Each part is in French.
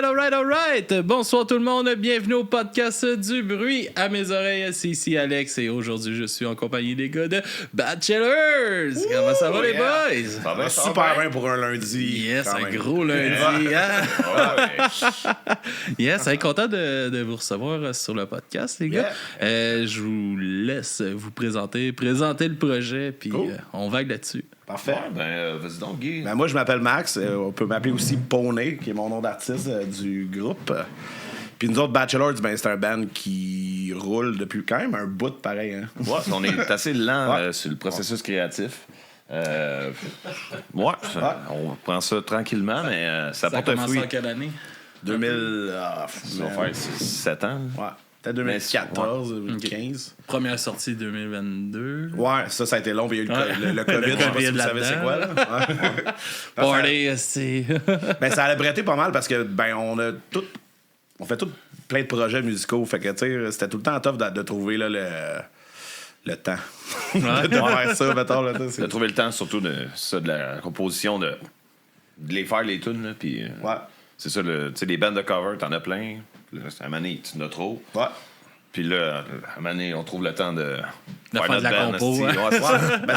Alright. Bonsoir tout le monde, bienvenue au podcast du bruit. À mes oreilles, c'est ici Alex et aujourd'hui je suis en compagnie des gars de Bachelors. Comment ça va les boys? Ça va super bien pour un lundi. Yes, un gros lundi. Yes, content de vous recevoir sur le podcast les gars. Je vous laisse vous présenter le projet puis on vague là-dessus. Parfait. Vas-y donc, Guy. Moi, je m'appelle Max. On peut m'appeler aussi Poney, qui est mon nom d'artiste du groupe. Puis nous autres, Bachelors, c'est un band qui roule depuis quand même un bout de pareil. Hein? Ouais, on est assez lent sur le processus créatif. On prend ça tranquillement, mais ça porte un fruit. Ça a commencé en quelle année? 2000... ça va faire 7 ans. Ouais. Peut-être 2014, 2015. Première sortie 2022. Ouais, ça a été long. Il y a eu le COVID. Je sais pas si vous savez c'est quoi. Là. Party, c'est... Ben, ça allait bretter pas mal parce que on fait tout plein de projets musicaux. Fait que, tu sais, c'était tout le temps tough de trouver là, le temps de faire ça. De trouver le temps, surtout de la composition, de les faire les tunes. Puis, c'est ça, tu sais, les bandes de cover, t'en as plein. Là, à un moment donné, tu en as trop. Ouais. Puis là, à un moment donné, on trouve le temps de faire de la compo.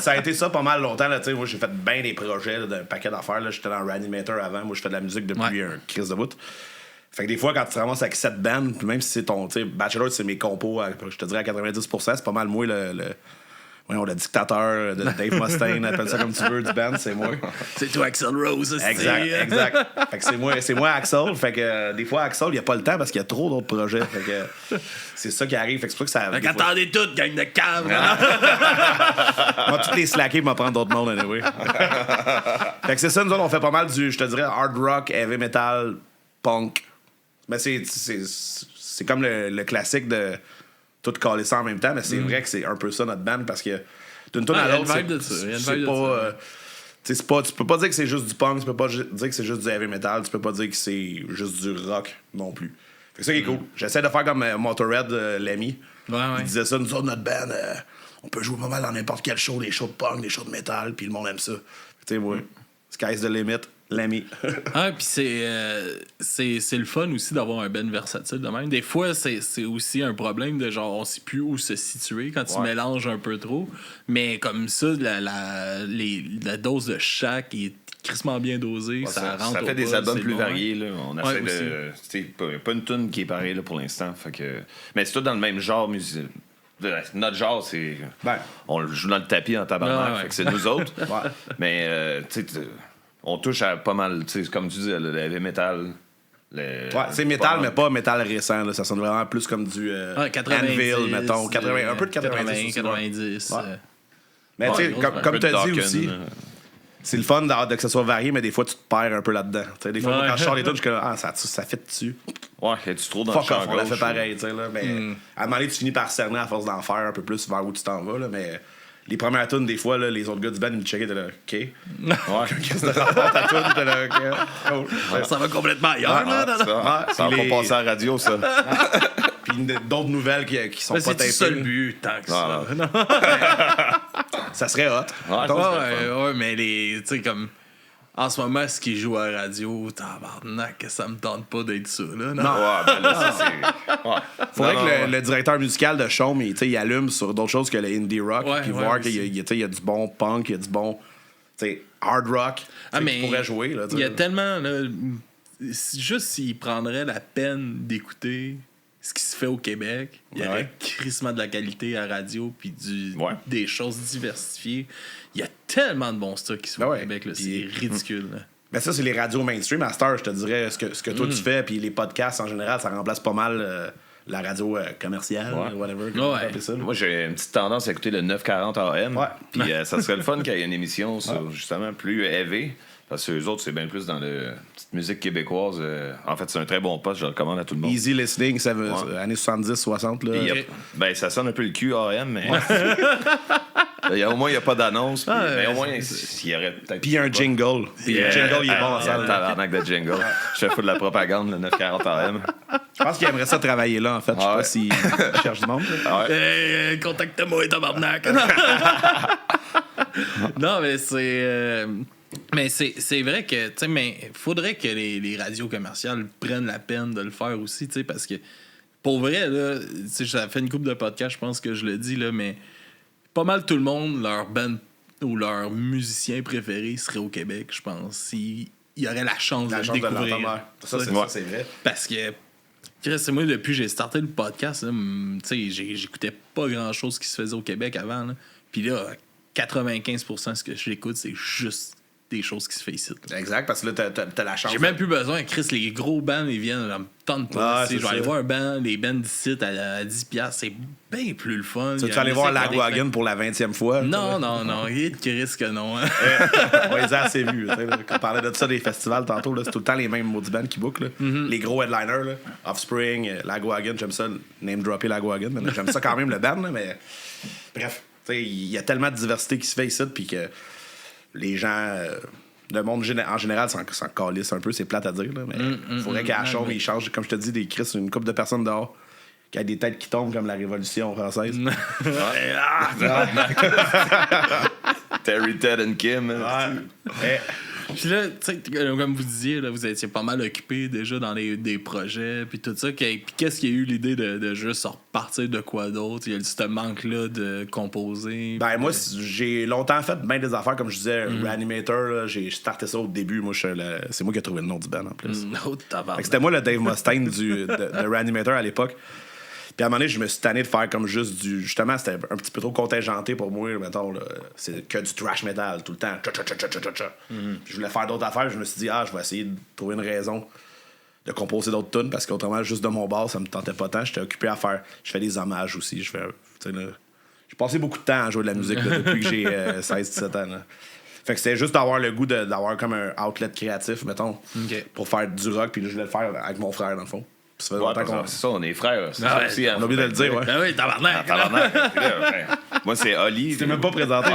Ça a été ça pas mal longtemps. Là, moi, j'ai fait bien des projets d'un paquet d'affaires. Là. J'étais dans Reanimator avant. Moi, je fais de la musique depuis un crise de bout. Fait que des fois, quand tu te ramasses avec 7 bands, puis même si c'est ton... Bachelor, c'est mes compos, je te dirais à 90%, c'est pas mal moi le dictateur de Dave Mustaine, appelle ça comme tu veux, du band, c'est moi. C'est toi, Axl Rose. Exact. Fait que c'est moi, Axl. Fait que des fois, Axl, il n'y a pas le temps parce qu'il y a trop d'autres projets. Fait que c'est ça qui arrive. Fait que c'est pour que ça. Fait qu'attendez toutes, gang de cave. On va tous les slacker pour m'en prendre d'autres mondes, anyway. Fait que c'est ça, nous autres, on fait pas mal du, je te dirais, hard rock, heavy metal, punk. Mais c'est comme le classique de tout caler ça en même temps, mais c'est vrai que c'est un peu ça notre band parce que d'une tune à l'autre, c'est pas, tu peux pas dire que c'est juste du punk, tu peux pas dire que c'est juste du heavy metal, tu peux pas dire que c'est juste du rock non plus. Fait que ça qui est cool. J'essaie de faire comme Motorhead, l'ami. Il disait ça, nous autres, notre band, on peut jouer pas mal dans n'importe quel show, des shows de punk, des shows de métal, puis le monde aime ça. Tu sais, moi, sky's the limit. L'ami. Puis c'est le fun aussi d'avoir un band versatile de même. Des fois, c'est aussi un problème de genre, on sait plus où se situer quand tu mélanges un peu trop. Mais comme ça, la dose de chaque est crissement bien dosée. Ça fait des albums plus variés. Là. On essaie de... pas une tune qui est pareille là, pour l'instant. Fait que... Mais c'est tout dans le même genre musical. Notre genre, c'est... on le joue dans le tapis en tabarnak. Fait que c'est nous autres. Mais, tu sais... On touche à pas mal, tu sais, comme tu dis, le heavy metal. C'est métal, mais pas métal récent. Là. Ça sonne vraiment plus comme du 90, Anvil, mettons. un peu de 90. Mais tu sais, comme tu as dit aussi, c'est le fun que ça soit varié, mais des fois, tu te perds un peu là-dedans. T'sais, des fois, quand je sors les tunes, je suis comme, ça fit dessus. Ouais, tu trop dans le champ gauche. On l'a fait pareil, tu sais. Mais à un moment donné, tu finis par cerner à force d'en faire un peu plus vers où tu t'en vas. Là, mais... Les premières tunes, des fois, là, les autres gars du band, ils me checkaient, t'es là, OK. Qu'est-ce que rapport ta tune? T'es là, OK. Ça va complètement ailleurs, ça va pas passer à la radio, ça. Puis d'autres nouvelles qui sont pas tapées. C'est ça le but, tant que ça. Ça serait hot. Mais tu sais, comme... En ce moment, ce qui joue à la radio, tabarnak, ça me tente pas d'être ça, là. Faudrait que le directeur musical de Chaume, il allume sur d'autres choses que le indie rock, puis voir qu'il y a du bon punk, il y a du bon hard rock qu'il pourrait jouer. Là, il y a tellement... Là, juste s'il prendrait la peine d'écouter ce qui se fait au Québec, il y aurait crissement de la qualité à la radio puis des choses diversifiées. Il y a tellement de bons stocks qui se font au Québec, là, c'est ridicule. Ben ça, c'est les radios mainstream. À Star, je te dirais, ce que toi tu fais, puis les podcasts en général, ça remplace pas mal la radio commerciale, whatever. Ça, moi, j'ai une petite tendance à écouter le 940 AM. Puis ça serait le fun qu'il y ait une émission sur, justement, plus heavy. Parce que eux autres, c'est bien plus dans la petite musique québécoise. En fait, c'est un très bon poste, je le recommande à tout le monde. Easy listening, ça veut années 70-60. Ben, ça sonne un peu le cul AM, mais... Au moins, il n'y a pas d'annonce. Mais au moins, il y aurait peut-être... Puis il y a un jingle. Puis le jingle, il est bon en salle. Tabarnak de jingle. Je fais fou de la propagande, le 940 AM. Je pense qu'il aimerait ça travailler là, en fait. Je sais pas s'il cherche du monde. Contacte-moi, tabarnak. Non, mais c'est... Mais c'est vrai que, tu sais, mais faudrait que les radios commerciales prennent la peine de le faire aussi, tu sais, parce que, pour vrai, là, tu sais, ça fait une couple de podcasts, je pense que je le dis, là, mais pas mal tout le monde, leur band ou leur musicien préféré serait au Québec, je pense, s'il y aurait la chance de le découvrir. Ça, c'est vrai. Parce que, c'est moi, depuis que j'ai starté le podcast, tu sais, j'écoutais pas grand-chose qui se faisait au Québec avant, là. Puis là, 95% de ce que j'écoute, c'est juste des choses qui se font ici. Exact, parce que là, t'as la chance. J'ai même plus besoin. Chris, les gros bands, ils viennent, ça me tente pas. Je vais aller voir les bands d'ici à 10$, c'est bien plus le fun. Tu vas aller voir Lagwagon pour la 20e fois? Non, Chris que non. On les a assez vus. Quand on parlait de ça des festivals tantôt, là, c'est tout le temps les mêmes maudits bands qui bookent. Les gros headliners, là, Offspring, Lagwagon, j'aime ça, name-dropper Lagwagon, mais j'aime ça quand même le band, là, mais bref, il y a tellement de diversité qui se fait ici, puis que les gens, le monde en général s'en calisse un peu, c'est plate à dire, là, mais il faudrait qu'à la chambre, ils changent, comme je te dis, des Chris, une couple de personnes dehors qui a des têtes qui tombent comme la Révolution française. Terry, Ted and Kim. Puis là, tu sais, comme vous disiez, là, vous étiez pas mal occupé déjà dans des projets, puis tout ça. Puis qu'est-ce qui a eu l'idée de juste repartir de quoi d'autre? Il y a ce manque-là de composer. Ben, moi, j'ai longtemps fait bien des affaires, comme je disais, Reanimator, là, j'ai starté ça au début. Moi, c'est moi qui ai trouvé le nom du band en plus. C'était moi le Dave Mustaine de Reanimator à l'époque. Puis à un moment donné, je me suis tanné de faire comme juste du... Justement, c'était un petit peu trop contingenté pour moi, mettons. Là. C'est que du thrash metal tout le temps. Puis je voulais faire d'autres affaires. Je me suis dit, je vais essayer de trouver une raison de composer d'autres tunes parce qu'autrement, juste de mon bar, ça me tentait pas tant. J'étais occupé à faire... Je fais des hommages aussi. J'ai passé beaucoup de temps à jouer de la musique là, depuis que j'ai 16-17 ans. Là. Fait que c'était juste d'avoir le goût d'avoir comme un outlet créatif, mettons, pour faire du rock. Puis là, je voulais le faire avec mon frère, dans le fond. C'est ça, on est frères. On a oublié de le dire, ouais. Ben oui, tabarnak. Moi, c'est Oli. Tu t'es même pas présenté.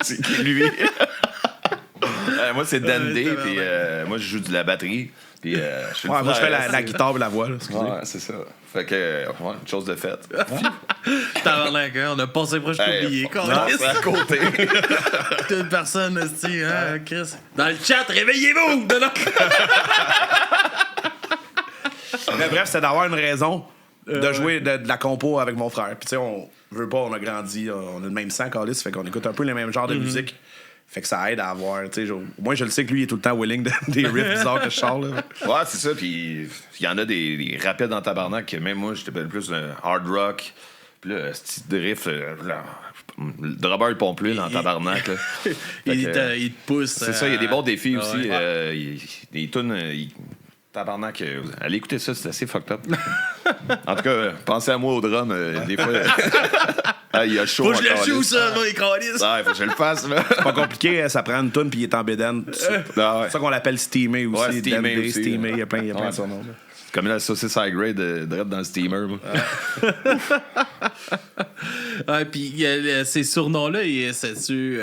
C'est qui, lui? Moi, c'est Dundee, puis moi, je joue de la batterie. Puis, moi, je fais la guitare et la voix. Là, ouais, c'est ça. Fait que, une chose de faite. Tabarnak, on a passé proche d'oublier. C'est à côté. Toute personne, Chris. Dans le chat, réveillez-vous! Mais bref, c'est d'avoir une raison de jouer de la compo avec mon frère. Puis tu sais, on veut pas, on a grandi, on a le même sang, Carlis, fait qu'on écoute un peu les mêmes genres de musique. Fait que ça aide à avoir, tu sais, moi je le sais que lui il est tout le temps willing des riffs bizarres que je sors là. Ouais, c'est ça, puis il y en a des rapides en tabarnak que même moi j'étais plus hard rock. Puis là, ce petit riff, le drummer il pompe plus dans tabarnak. Là. Il te pousse. C'est ça, il y a des bons défis aussi. Des tunes. Tabarnak, allez écouter ça, c'est assez fucked up. En tout cas, pensez à moi au drum, des fois. Il y a chaud. Faut que je le joue, ça, moi, les câlisses. Ouais, faut que je le fasse, là. C'est pas compliqué, ça prend une toune puis il est en bédaine. C'est ça qu'on l'appelle steamer aussi. Ouais, steamer aussi. Steamer, il y a plein de surnoms. Comme la saucisse high grade direct dans le steamer. Puis ces surnoms-là, c'est-tu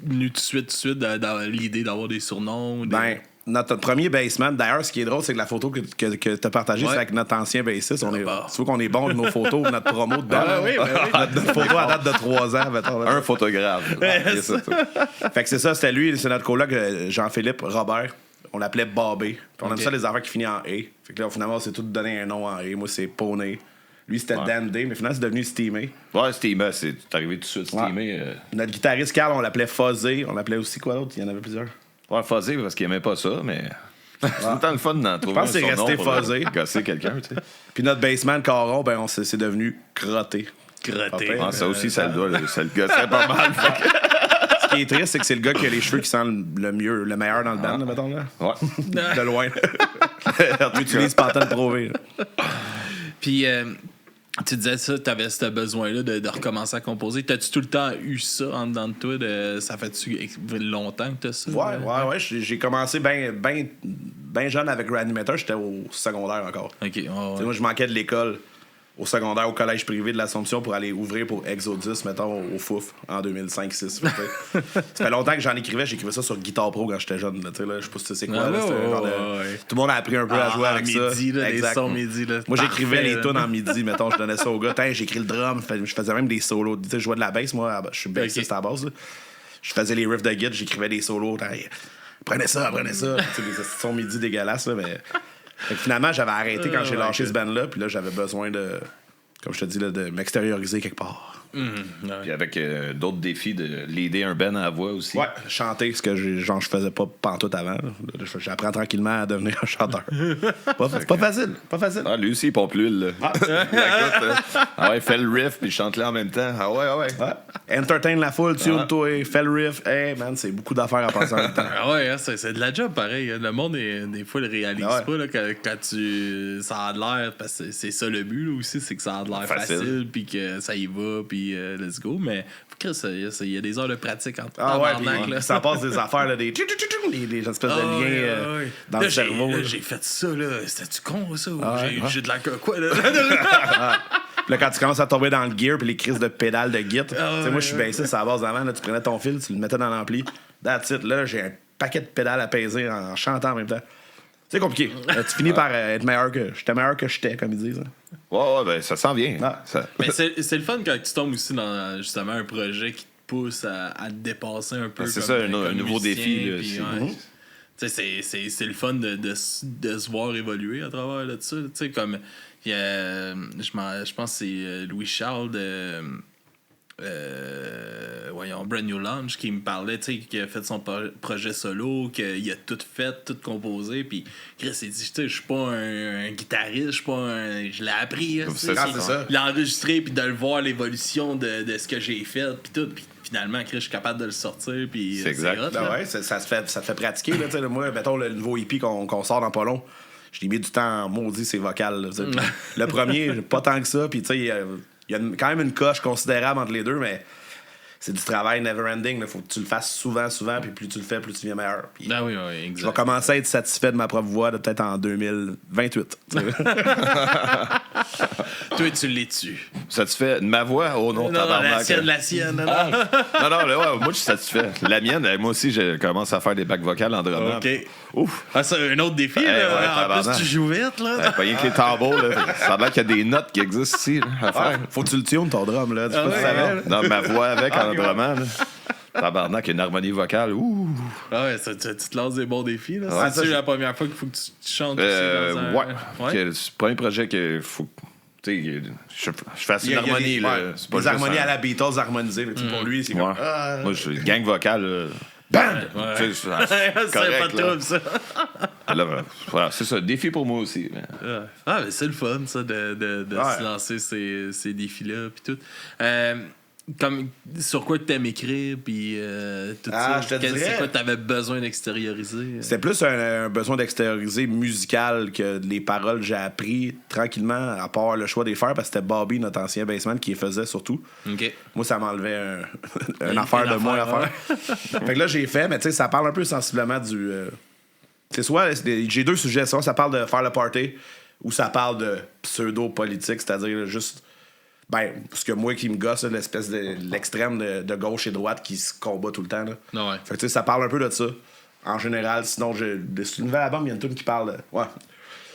venu tout de suite dans l'idée d'avoir des surnoms? Ben, notre premier bassman, d'ailleurs, ce qui est drôle, c'est que la photo que tu as partagée, c'est avec notre ancien bassiste. Tu vois qu'on est bon de nos photos, de notre promo dedans. Notre photo à date de 3 ans. Mettons, un photographe. Fait que c'est ça, c'était lui, c'est notre coloc Jean-Philippe Robert. On l'appelait Bobby. On aime ça les affaires qui finissent en A. Fait que là, finalement, on s'est tout donné un nom en A. Moi, c'est Pony. Lui, c'était Dundee, mais finalement, c'est devenu Steamé. Ouais, Steamé, c'est arrivé tout de suite. Steamé. Notre guitariste Carl, on l'appelait Fuzzé. On l'appelait aussi quoi d'autre? Il y en avait plusieurs. Ouais, Fuzzé, parce qu'il aimait pas ça, mais. C'est tout le temps le fun d'en trouver. Je pense que c'est resté Fuzzé. Gosser quelqu'un, tu sais. Puis notre bassman Caron, ben, c'est devenu Crotté. Crotté. Ça aussi, ça le gossait pas mal. Ce qui est triste, c'est que c'est le gars qui a les cheveux qui sent le meilleur dans le band, là, mettons, là. Ouais. De loin. Tu utilises Pantone Pro V. Puis, tu disais ça, tu avais ce besoin-là de recommencer à composer. T'as-tu tout le temps eu ça en dedans de toi? Ça fait-tu longtemps que t'as ça? Ouais. J'ai commencé bien jeune avec Reanimator. J'étais au secondaire encore. OK. Moi, je manquais de l'école au secondaire, au collège privé de l'Assomption pour aller ouvrir pour Exodus, mettons, au Fouf, en 2005-6. Ça fait longtemps que j'écrivais ça sur Guitar Pro quand j'étais jeune. Là, je sais pas si tu sais quoi. Tout le monde a appris un peu à jouer avec midi, ça. Là, les sons midi. Là. Moi, j'écrivais les tunes en midi, mettons, je donnais ça au gars. J'écris le drum, je faisais même des solos. Je jouais de la bass, moi, je suis bassiste à la base. Là. je faisais les riffs de guide, j'écrivais des solos. Prenez ça. C'est des sons midi dégueulasses, là, mais. Fait que finalement, j'avais arrêté quand j'ai lâché ce band-là, puis là, j'avais besoin de, comme je te dis, là, de m'extérioriser quelque part. Puis avec d'autres défis de l'aider un band à la voix aussi. Ouais, chanter, ce que je faisais pas pantoute avant. J'apprends tranquillement à devenir un chanteur. C'est pas facile. Ah, lui aussi, il pompe l'huile. Fais le riff, puis chante-le en même temps. Ah ouais. Entertain la foule, tune-toi, fais le riff. Hey, man, c'est beaucoup d'affaires à passer en même temps. Ah ouais, c'est de la job pareil. Le monde, des fois, le réalise pas là, quand ça a de l'air. Parce que c'est ça le but là, aussi, c'est que ça a de l'air facile, puis que ça y va, puis let's go. Mais il y a des heures de pratique en ça passe des affaires, là, des espèces de liens dans le cerveau. J'ai fait ça, là. C'était-tu con, ça? J'ai de la quoi, là? Puis là, quand tu commences à tomber dans le gear, puis les crises de pédales de git, moi, je suis bassiste à la base d'avant. Tu prenais ton fil, tu le mettais dans l'ampli. That's it. Là, j'ai un paquet de pédales à peser en chantant en même temps. C'est compliqué. Tu finis par être meilleur que... J'étais meilleur que j'étais, comme ils disent. Ouais, ben ça sent bien. Mais c'est le fun quand tu tombes aussi dans, justement, un projet qui te pousse à te dépasser un peu. C'est ça, un nouveau défi. C'est le fun de se voir évoluer à travers de ça. Tu sais, comme... je pense que c'est Louis Charles de... Brand New Launch qui me parlait, tu sais, qui a fait son projet solo, qu'il a tout fait, tout composé, puis Chris s'est dit, tu sais, je suis pas un guitariste, je l'ai appris, c'est ça. Il l'a enregistré, puis de le voir l'évolution de ce que j'ai fait, puis tout, puis finalement, Chris, je suis capable de le sortir, puis c'est exact. hot, ça te fait pratiquer, là, tu sais, moi, mettons, le nouveau EP qu'on sort dans pas long, je l'ai mis du temps maudit, c'est vocal, là, le premier, pas tant que ça, puis tu sais, il y a quand même une coche considérable entre les deux, mais c'est du travail never-ending. Il faut que tu le fasses souvent, puis plus tu le fais, plus tu deviens meilleur. Puis oui, exact. Je vais commencer à être satisfait de ma propre voix peut-être en 2028. Toi, tu l'es-tu? Satisfait de ma voix? Oh non, tabarnak. La sienne. Non, moi, je suis satisfait. La mienne, moi aussi, je commence à faire des bacs vocales en drumming. OK. Ouf. C'est un autre défi. En plus, tu joues vite. Là. Pas rien que les tambours. Là. Ça a l'air qu'il y a des notes qui existent ici là, à faire. Faut que tu le tunes, ton drum. Là. Tu Non, ma voix avec en drumming. Tabarnak, il y a une harmonie vocale. Ouh. Ah ouais, tu te lances des bons défis. Là. C'est la première fois qu'il faut que tu chantes. C'est le premier projet qu'il faut... je fasse une harmonie. C'est pas des harmonies à la Beatles harmonisées. Pour lui, c'est comme... Moi, je suis gang vocal. Bam! C'est pas de trouble, ça. Voilà, c'est ça, défi pour moi aussi. Mais c'est le fun, ça, de se lancer ces défis-là, puis tout. Comme, sur quoi tu aimes écrire, puis tout ça. C'est quoi que tu avais besoin d'extérioriser? C'était plus un besoin d'extérioriser musical que les paroles j'ai appris tranquillement, à part le choix des faire, parce que c'était Bobby, notre ancien bassman, qui les faisait surtout. Okay. Moi, ça m'enlevait une affaire de moins à faire. Fait que là, j'ai fait, mais tu sais, ça parle un peu sensiblement du... c'est soit, j'ai deux sujets, soit ça parle de faire le party, ou ça parle de pseudo-politique, c'est-à-dire juste... parce que moi qui me gosse, l'espèce de l'extrême de gauche et droite qui se combat tout le temps. Là. Ouais. Fait que tu sais, ça parle un peu de ça. En général, sinon, c'est une nouvelle album, il y a une tune qui parle de... Ouais.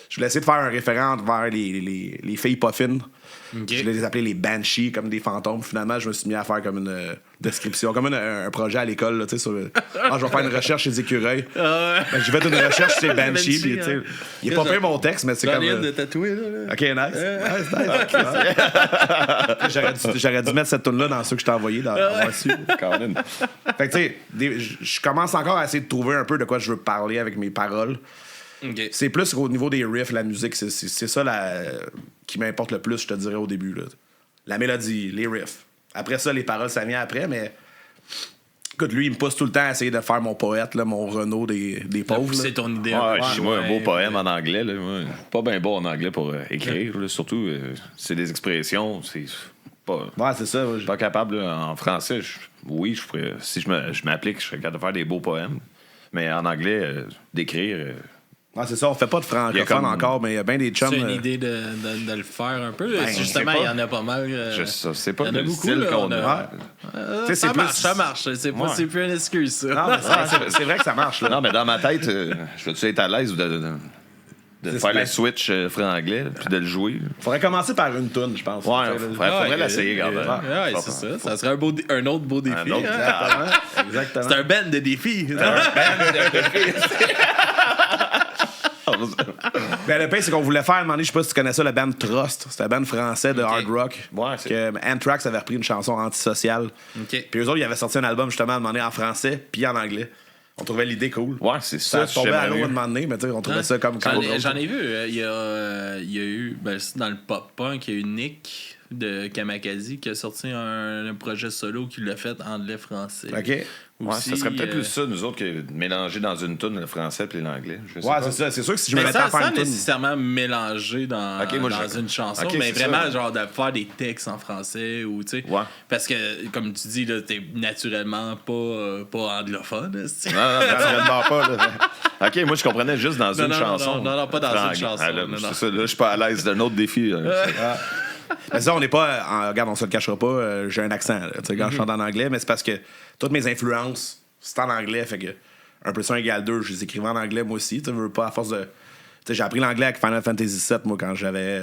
Je voulais essayer de faire un référent vers les filles pas fines. Okay. Je les ai appelées les Banshees, comme des fantômes. Finalement, je me suis mis à faire comme une description, comme un projet à l'école. Là, sur je vais faire une recherche chez les écureuils. J'ai fait une recherche sur les Banshees. Puis, il est pas pire mon texte, mais c'est comme... de tatouer, là. OK, nice. J'aurais dû mettre cette tune-là dans ceux que je t'ai envoyés. Fait que tu sais, je commence encore à essayer de trouver un peu de quoi je veux parler avec mes paroles. Okay. C'est plus au niveau des riffs, la musique, c'est ça qui m'importe le plus, je te dirais, au début. Là. La mélodie, les riffs. Après ça, les paroles, ça vient après, mais... Écoute, lui, il me pousse tout le temps à essayer de faire mon poète, là, mon Renaud des pauvres. C'est ton idée. Moi, un beau poème en anglais. Là, pas bien beau en anglais pour écrire. Là, surtout, c'est des expressions. C'est pas... c'est ça. Je suis pas capable. Là, en français, je pourrais... Si je m'applique, je serais capable de faire des beaux poèmes. Mais en anglais, d'écrire... c'est ça, on fait pas de francophone encore, mais il y a bien des chums. C'est une idée de le faire un peu. Justement, il y en a pas mal. C'est pas le style qu'on a. Ça marche. C'est plus une excuse, ça. Non, mais c'est vrai que ça marche. Là. Non, mais dans ma tête, je veux-tu être à l'aise de faire le switch franc-anglais, puis de le jouer. Faudrait commencer par une toune, je pense. Ouais, faudrait l'essayer, regarder. Ouais, c'est ça. Ça serait un autre beau défi. Exactement. C'est un band de défis. Ben, le pire, c'est qu'on voulait faire, à un moment donné, je sais pas si tu connais ça, le band Trust. C'était un band français de hard rock. Ouais, que Anthrax avait repris une chanson antisociale. Puis eux autres, ils avaient sorti un album justement à un moment donné en français puis en anglais. On trouvait l'idée cool. Ouais, c'est ça. Ça tombait à l'eau à un moment donné, mais tu sais, on trouvait ça comme J'en ai vu. Il y a eu, dans le pop-punk, il y a eu Nick de Kamakazi qui a sorti un projet solo qui l'a fait anglais-français. OK. Aussi, ça serait peut-être plus ça, nous autres, que de mélanger dans une toune le français et l'anglais. Ouais, c'est ça. C'est sûr que si je me mettais à faire une toune... Sans nécessairement mélanger dans une chanson, mais vraiment, genre, de faire des textes en français ou, tu sais... Ouais. Parce que, comme tu dis, là, t'es naturellement pas anglophone. Non, naturellement pas. Là. OK, moi, je comprenais juste dans une chanson. Non, pas dans une chanson. C'est ça, là, je suis pas à l'aise d'un autre défi. Mais ça, on n'est pas... regarde, on se le cachera pas, j'ai un accent, là, quand je chante en anglais, mais c'est parce que toutes mes influences, c'est en anglais, fait que 1 + 1 = 2, je les écrivais en anglais, moi aussi, tu veux pas, à force de... J'ai appris l'anglais avec Final Fantasy VII, moi, quand j'avais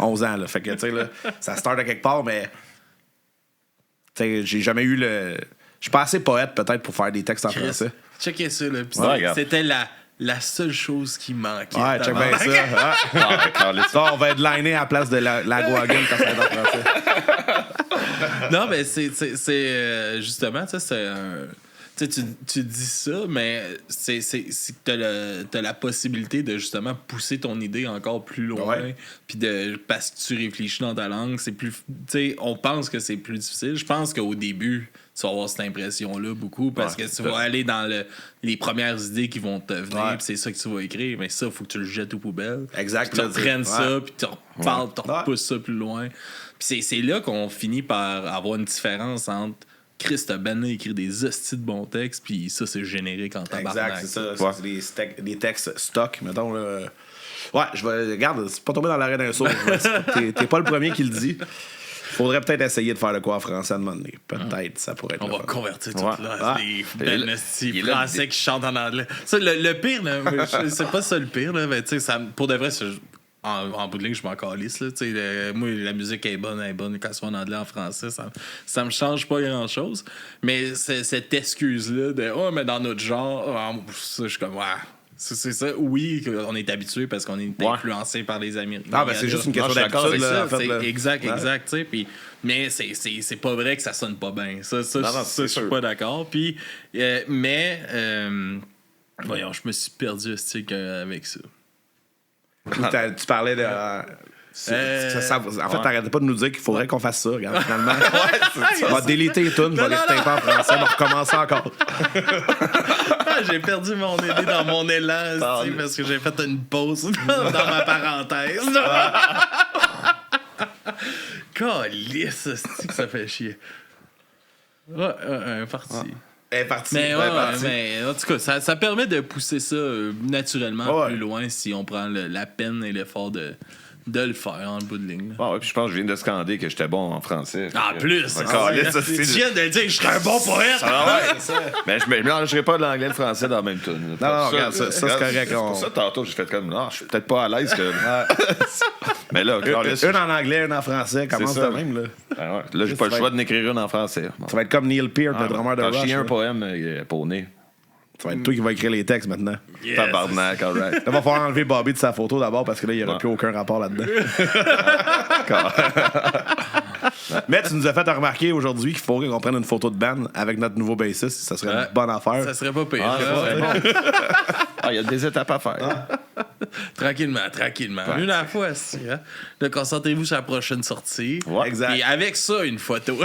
11 ans, là, fait que, tu sais, là, ça start à quelque part, mais... Tu sais, j'ai jamais eu le... Je suis pas assez poète, peut-être, pour faire des textes en français. Checkez ça, là. C'était la seule chose qui manquait. Ouais, check bien ça. Ça, on va être liné à la place de la Guagan quand ça va être en français. Non, mais c'est justement, ça, c'est un... Tu dis ça, mais c'est que t'as la possibilité de justement pousser ton idée encore plus loin. Puis parce que tu réfléchis dans ta langue, c'est plus. Tu sais, on pense que c'est plus difficile. Je pense qu'au début, tu vas avoir cette impression-là beaucoup parce que tu vas aller dans les premières idées qui vont te venir, puis c'est ça que tu vas écrire. Mais ça, il faut que tu le jettes aux poubelles. Exact. Tu reprennes ça, puis tu reparles, tu repousses ça plus loin. Puis c'est là qu'on finit par avoir une différence entre. Chris, t'as Ben écrit des hosties de bons textes, puis ça, c'est générique en tabarnak. Exact, c'est ça. C'est des textes stock, mettons. Là. Ouais, je vais. Regarde, c'est pas tombé dans l'arrêt d'un saut. T'es pas le premier qui le dit. Faudrait peut-être essayer de faire le quoi en français à un moment donné. Peut-être, ça pourrait être. On va convertir tout là. Les Ben français qui chantent en anglais. Ça, le pire, là, c'est pas ça le pire, là, mais tu sais, pour de vrai, en bout de ligne, je m'en calisse. Moi, la musique est bonne. Quand ce soit en anglais, en français, ça me change pas grand-chose. Mais cette excuse-là de « Oh, mais dans notre genre... » ça, je suis comme « Ouais, c'est ça. Oui, on est habitué parce qu'on est influencé par les Américains. Ah, ben c'est juste une question d'habitude. Exact, tu sais. Mais c'est pas vrai que ça sonne pas bien. Ça je suis pas d'accord. Puis, voyons, je me suis perdu avec ça. Tu parlais de... en fait, t'arrêtais pas de nous dire qu'il faudrait qu'on fasse ça. Regarde, finalement, on va déliter les tunes, je vais les taper en français, on va recommencer encore. J'ai perdu mon idée dans mon élan parce que j'ai fait une pause dans ma parenthèse. Calisse, c'est que ça fait chier. Parti. Elle est partie. Mais en tout cas, ça permet de pousser ça naturellement plus loin si on prend la peine et l'effort de le faire en bout de ligne. Puis je pense que je viens de scander que j'étais bon en français. Plus! Tu viens de dire que je serais un bon poète! Mais je ne mélangerai pas l'anglais et le français dans la même tune. Non, regarde, ça c'est correct. C'est pour ça, tantôt, j'ai fait comme, non, je suis peut-être pas à l'aise. Mais là, une en anglais, une en français, commence de même. Là, j'ai pas le choix de n'écrire une en français. Ça va être comme Neil Peart, le drummer de Rush. Quand je un poème pour nez. Ça va être toi qui vas écrire les textes maintenant. Yes. Tabarnak, all right. Il va falloir enlever Bobby de sa photo d'abord parce que là, il n'y aura plus aucun rapport là-dedans. Mais tu nous as fait remarquer aujourd'hui qu'il faudrait qu'on prenne une photo de band avec notre nouveau bassiste. Ça serait une bonne affaire. Ça serait pas pire. Il y a des étapes à faire. Tranquillement. Une à la fois, hein? Là, concentrez-vous sur la prochaine sortie. Exact. Et avec ça, une photo.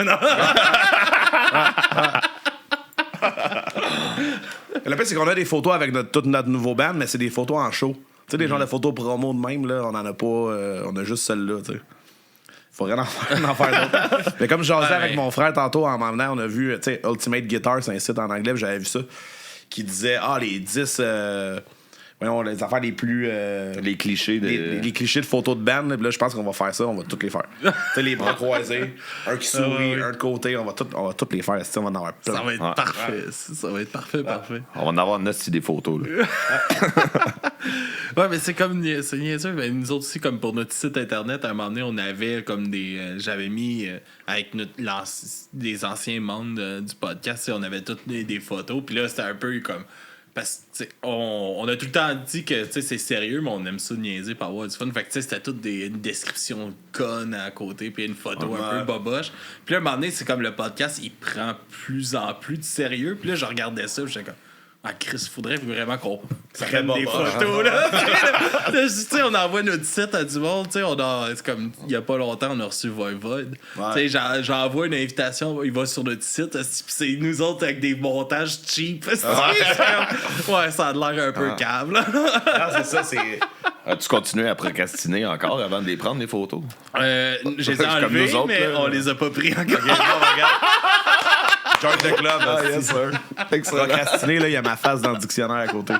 Le pire, c'est qu'on a des photos avec toute notre nouveau band, mais c'est des photos en show. Tu sais, des genres de photos promo de même, là, on en a pas. On a juste celle-là, tu sais. Faudrait en faire d'autres. Mais comme je jasais avec mon frère tantôt en m'en venant, on a vu, tu sais, Ultimate Guitar, c'est un site en anglais, j'avais vu ça, qui disait, les 10. voyons, les affaires les plus. Les clichés de. Les clichés de photos de band, là, je pense qu'on va faire ça, on va toutes les faire. Tu sais, les bras croisés, un qui sourit, un de côté, on va toutes les faire. On va en avoir plein. Ça va être parfait. Ça va être parfait. On va en avoir 9 des photos, là. Ouais, mais c'est comme. C'est niaiseux. Mais nous autres aussi, comme pour notre site internet, à un moment donné, on avait comme des. J'avais mis avec des anciens membres du podcast, on avait toutes des photos. Puis là, c'était un peu comme. Parce que on a tout le temps dit que c'est sérieux, mais on aime ça niaiser pour avoir du fun. Fait que c'était toutes une description conne à côté, puis une photo un peu boboche. Puis là, à un moment donné, c'est comme le podcast, il prend plus en plus de sérieux. Puis là, je regardais ça, j'étais comme. Ah, Chris, faudrait vraiment qu'on prenne des photos, là. Tu sais, on envoie notre site à du monde, tu sais, c'est comme, il y a pas longtemps, on a reçu Voivode. Tu sais, j'envoie une invitation, il va sur notre site, puis c'est nous autres avec des montages cheap. Ouais, ça a l'air un peu câble. Non, c'est ça, c'est... As-tu continué à procrastiner encore avant de les prendre, les photos? Je les ai enlevés, mais on les a pas pris encore. Join the club, yes, sir. Procrastiner, là, il y a ma face dans le dictionnaire à côté.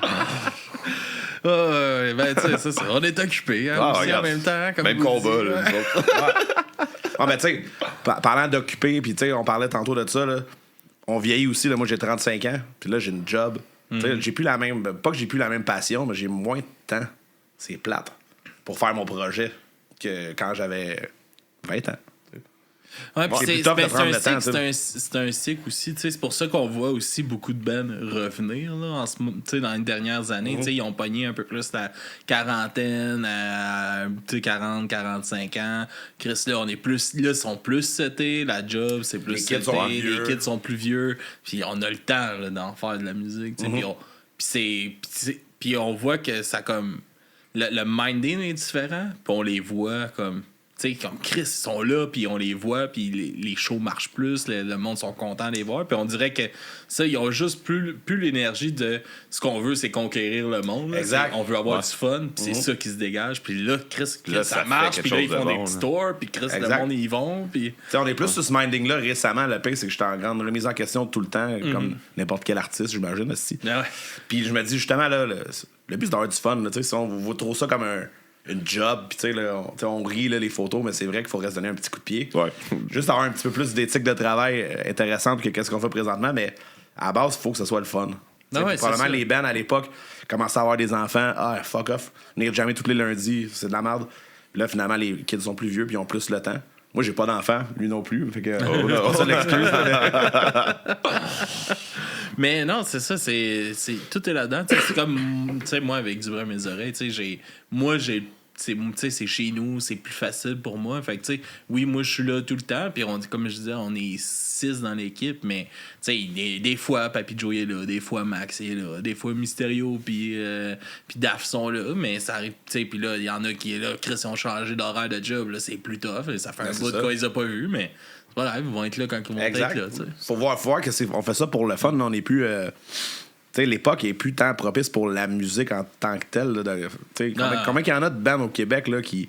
Ben, tu sais, c'est ça. On est occupés, hein, aussi, en même temps. Comme même combat, là, nous autres. Ah, ben, tu sais, parlant d'occuper, puis tu sais, on parlait tantôt de ça, là. On vieillit aussi, là. Moi, j'ai 35 ans, puis là, j'ai une job. Tu sais, j'ai plus la même... Pas que j'ai plus la même passion, mais j'ai moins de temps. C'est plate. Pour faire mon projet que quand j'avais 20 ans. Ouais, puis c'est un cycle aussi. C'est pour ça qu'on voit aussi beaucoup de bands revenir là, dans les dernières années. Ils ont pogné un peu plus la quarantaine, à 40, 45 ans. Chris, là, on est plus. Là, sont plus setés. La job, c'est plus seté. Les kids sont plus vieux. Puis on a le temps là, d'en faire de la musique. Puis on voit que ça comme. Le minding est différent. Puis on les voit comme. Tu sais, comme Chris, ils sont là, puis on les voit, puis les shows marchent plus, le monde sont contents de les voir, puis on dirait que ça, ils ont juste plus l'énergie de ce qu'on veut, c'est conquérir le monde. Là. Exact. On veut avoir du fun, puis c'est ça qui se dégage, puis là, Chris là, ça marche, puis là, ils font des petits tours, puis Chris, le monde, ils vont, puis... On est plus sur ce minding-là récemment. Le pire, c'est que j'étais en grande remise en question tout le temps, comme n'importe quel artiste, j'imagine, aussi. Puis je me dis, justement, là, le but, c'est d'avoir du fun. Là, si on voit trop ça comme une job, puis tu sais, on rit là, les photos, mais c'est vrai qu'il faudrait se donner un petit coup de pied. Ouais. Juste avoir un petit peu plus d'éthique de travail intéressante que qu'est-ce qu'on fait présentement, mais à la base, il faut que ce soit le fun. Probablement les bands à l'époque commençaient à avoir des enfants, fuck off, venir jamais tous les lundis, c'est de la merde. Puis là, finalement, les kids sont plus vieux puis ils ont plus le temps. Moi, j'ai pas d'enfant, lui non plus. Fait que ça l'excuse. Mais non, c'est ça, tout est là-dedans. T'sais, c'est comme, tu sais, moi, avec du bruit à mes oreilles, c'est chez nous, c'est plus facile pour moi. Fait que, tu sais, oui, moi, je suis là tout le temps. Puis, comme je disais, on est 6 dans l'équipe. Mais, tu sais, des fois, Papy Joe est là. Des fois, Max est là. Des fois, Mysterio puis Daph sont là. Mais ça arrive, tu sais, puis là, il y en a qui est là. Chris, ils ont changé d'horaire de job. Là, c'est plus tough. Ça fait un bout de quoi ils n'ont pas vu. Mais, c'est pas grave, ils vont être là quand ils vont être là. T'sais. Faut voir que on fait ça pour le fun. Là, on n'est plus. L'époque est plus tant propice pour la musique en tant que telle. Combien il y en a de bands au Québec là, qui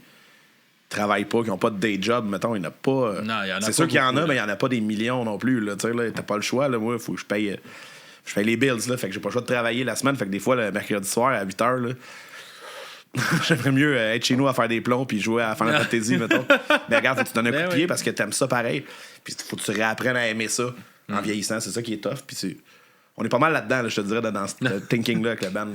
travaillent pas, qui n'ont pas de day job, mettons, il n'y en a pas. C'est sûr qu'il y en a, mais il n'y en a pas des millions non plus. T'as pas le choix. Là, moi, il faut que je paye les bills. Là, fait que j'ai pas le choix de travailler la semaine. Fait que des fois, le mercredi soir à 8h, j'aimerais mieux être chez nous à faire des plombs puis jouer à Final Fantasy, mettons. Mais regarde, faut que tu donnes un coup de pied parce que t'aimes ça pareil. Puis faut que tu réapprennes à aimer ça en vieillissant. C'est ça qui est tough. Puis on est pas mal là-dedans, là, je te dirais, dans ce thinking-là avec la band.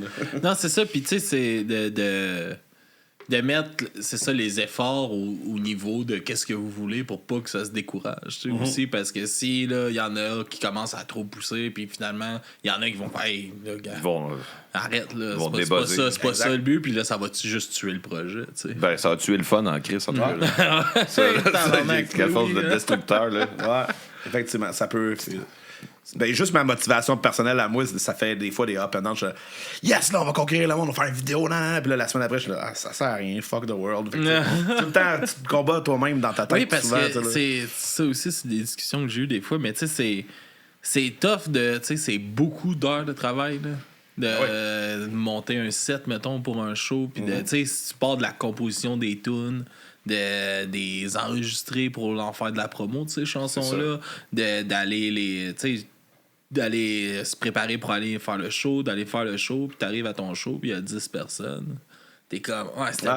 Non, c'est ça. Puis, tu sais, c'est de mettre, c'est ça, les efforts au niveau de qu'est-ce que vous voulez pour pas que ça se décourage. Tu sais, aussi, parce que si, là, il y en a qui commencent à trop pousser, puis finalement, il y en a qui vont faire, hey, là, gars, ils vont, arrête, là. C'est pas ça le but, puis là, ça va juste tuer le projet, tu sais. Ben, ça va tuer le fun en crise, en tout cas. C'est à force de destructeur, là. Ouais, effectivement, ça peut. Ben, juste ma motivation personnelle à moi, ça fait des fois des up and down. Yes, là, on va conquérir le monde, on va faire une vidéo, là. Puis là, la semaine après, je suis là, ça sert à rien, fuck the world. Tout le temps, tu te combats toi-même dans ta tête. Oui, parce que ça aussi, c'est des discussions que j'ai eues des fois, mais tu sais, c'est tough de. Tu sais, c'est beaucoup d'heures de travail, là. De monter un set, mettons, pour un show. Puis tu sais, si tu pars de la composition des tunes, des enregistrer pour en faire de la promo de ces chansons-là, d'aller les. Tu sais, d'aller se préparer pour aller faire le show, puis t'arrives à ton show, puis il y a 10 personnes. T'es comme, c'était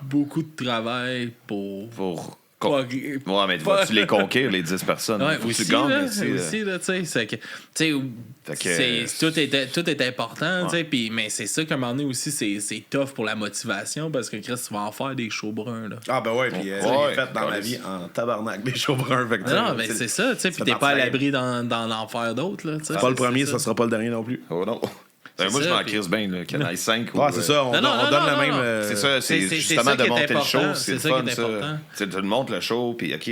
beaucoup de travail pour mais vas-tu les conquérir, les 10 personnes? Faut aussi, que tu gagnes aussi, là, tu sais. Tout est important, tu sais. Mais c'est ça qu'à un moment donné aussi, c'est tough pour la motivation parce que Chris, tu vas en faire des shows bruns, là. Ah, ben ouais, puis j'ai fait dans ma vie en tabarnak des shows bruns. Non, mais c'est ça, tu sais. Puis t'es pas à l'abri d'en faire d'autres, là. C'est pas le premier, ça sera pas le dernier non plus. Oh non. Moi, je m'en crise bien, qu'il y en ait 5. C'est ça, on donne le même. C'est ça, c'est justement de monter le show. C'est le fun, ça. Tu le montes le show, puis OK,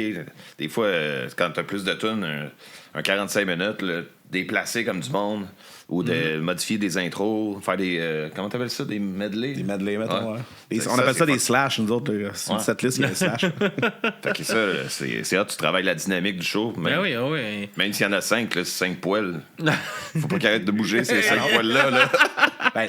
des fois, quand t'as plus de tunes, un 45 minutes, déplacer comme du monde, ou de modifier des intros, faire des. Comment t'appelles ça? Des medley? Des medley, mettons, on appelle ça des slash, nous autres. Sur cette liste, il y a des slash. Fait que ça, c'est hâte, tu travailles la dynamique du show. Oui. Même s'il y en a 5, c'est 5 poils. Faut pas qu'ils arrêtent de bouger ces 5 poils-là. Ben,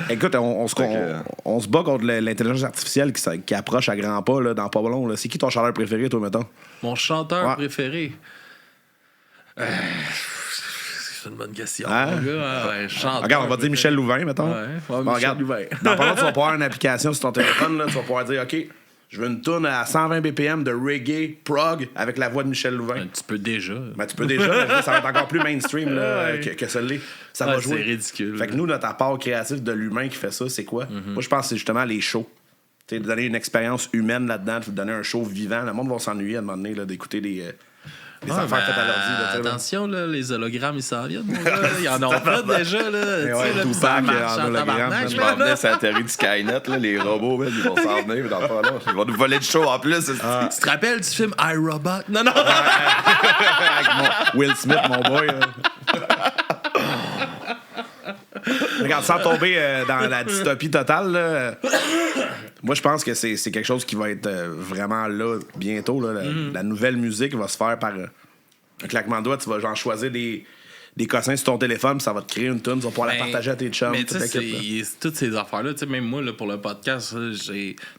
écoute, on se bat contre l'intelligence artificielle qui approche à grands pas là, dans pas long. Là. C'est qui ton chanteur préféré, toi, mettons? Mon chanteur préféré? C'est une bonne question. Regarde, on va dire Michel Louvain, mettons. Michel Louvain. Dans pas long, tu vas pouvoir avoir une application sur ton téléphone. Là, tu vas pouvoir dire, OK, je veux une toune à 120 BPM de reggae prog avec la voix de Michel Louvain. Tu peux déjà. Tu peux déjà, mais ça va être encore plus mainstream là, que celle-là. Ça va jouer. C'est ridicule. Fait que nous, notre apport créatif de l'humain qui fait ça, c'est quoi? Moi, je pense que c'est justement les shows. De donner une expérience humaine là-dedans, de donner un show vivant. Le monde va s'ennuyer à un moment donné d'écouter des affaires faites à l'ordi. Attention, là, les hologrammes, ils s'en viennent. Ils en ont fait déjà. Là, Tupac en hologramme. Je m'en venais sur la théorie du Skynet. Là, les robots, ils vont s'en venir. Ils vont nous voler le show en plus. Tu te rappelles du film iRobot? Non. Avec Will Smith, mon boy. Regarde, sans tomber dans la dystopie totale, là, moi, je pense que c'est quelque chose qui va être vraiment là bientôt. Là, la nouvelle musique va se faire par un claquement de doigts. Tu vas genre choisir des cossins sur ton téléphone, puis ça va te créer une tune, tu vas pouvoir la partager à tes chums. Mais tu sais, toutes ces affaires-là, même moi, là, pour le podcast,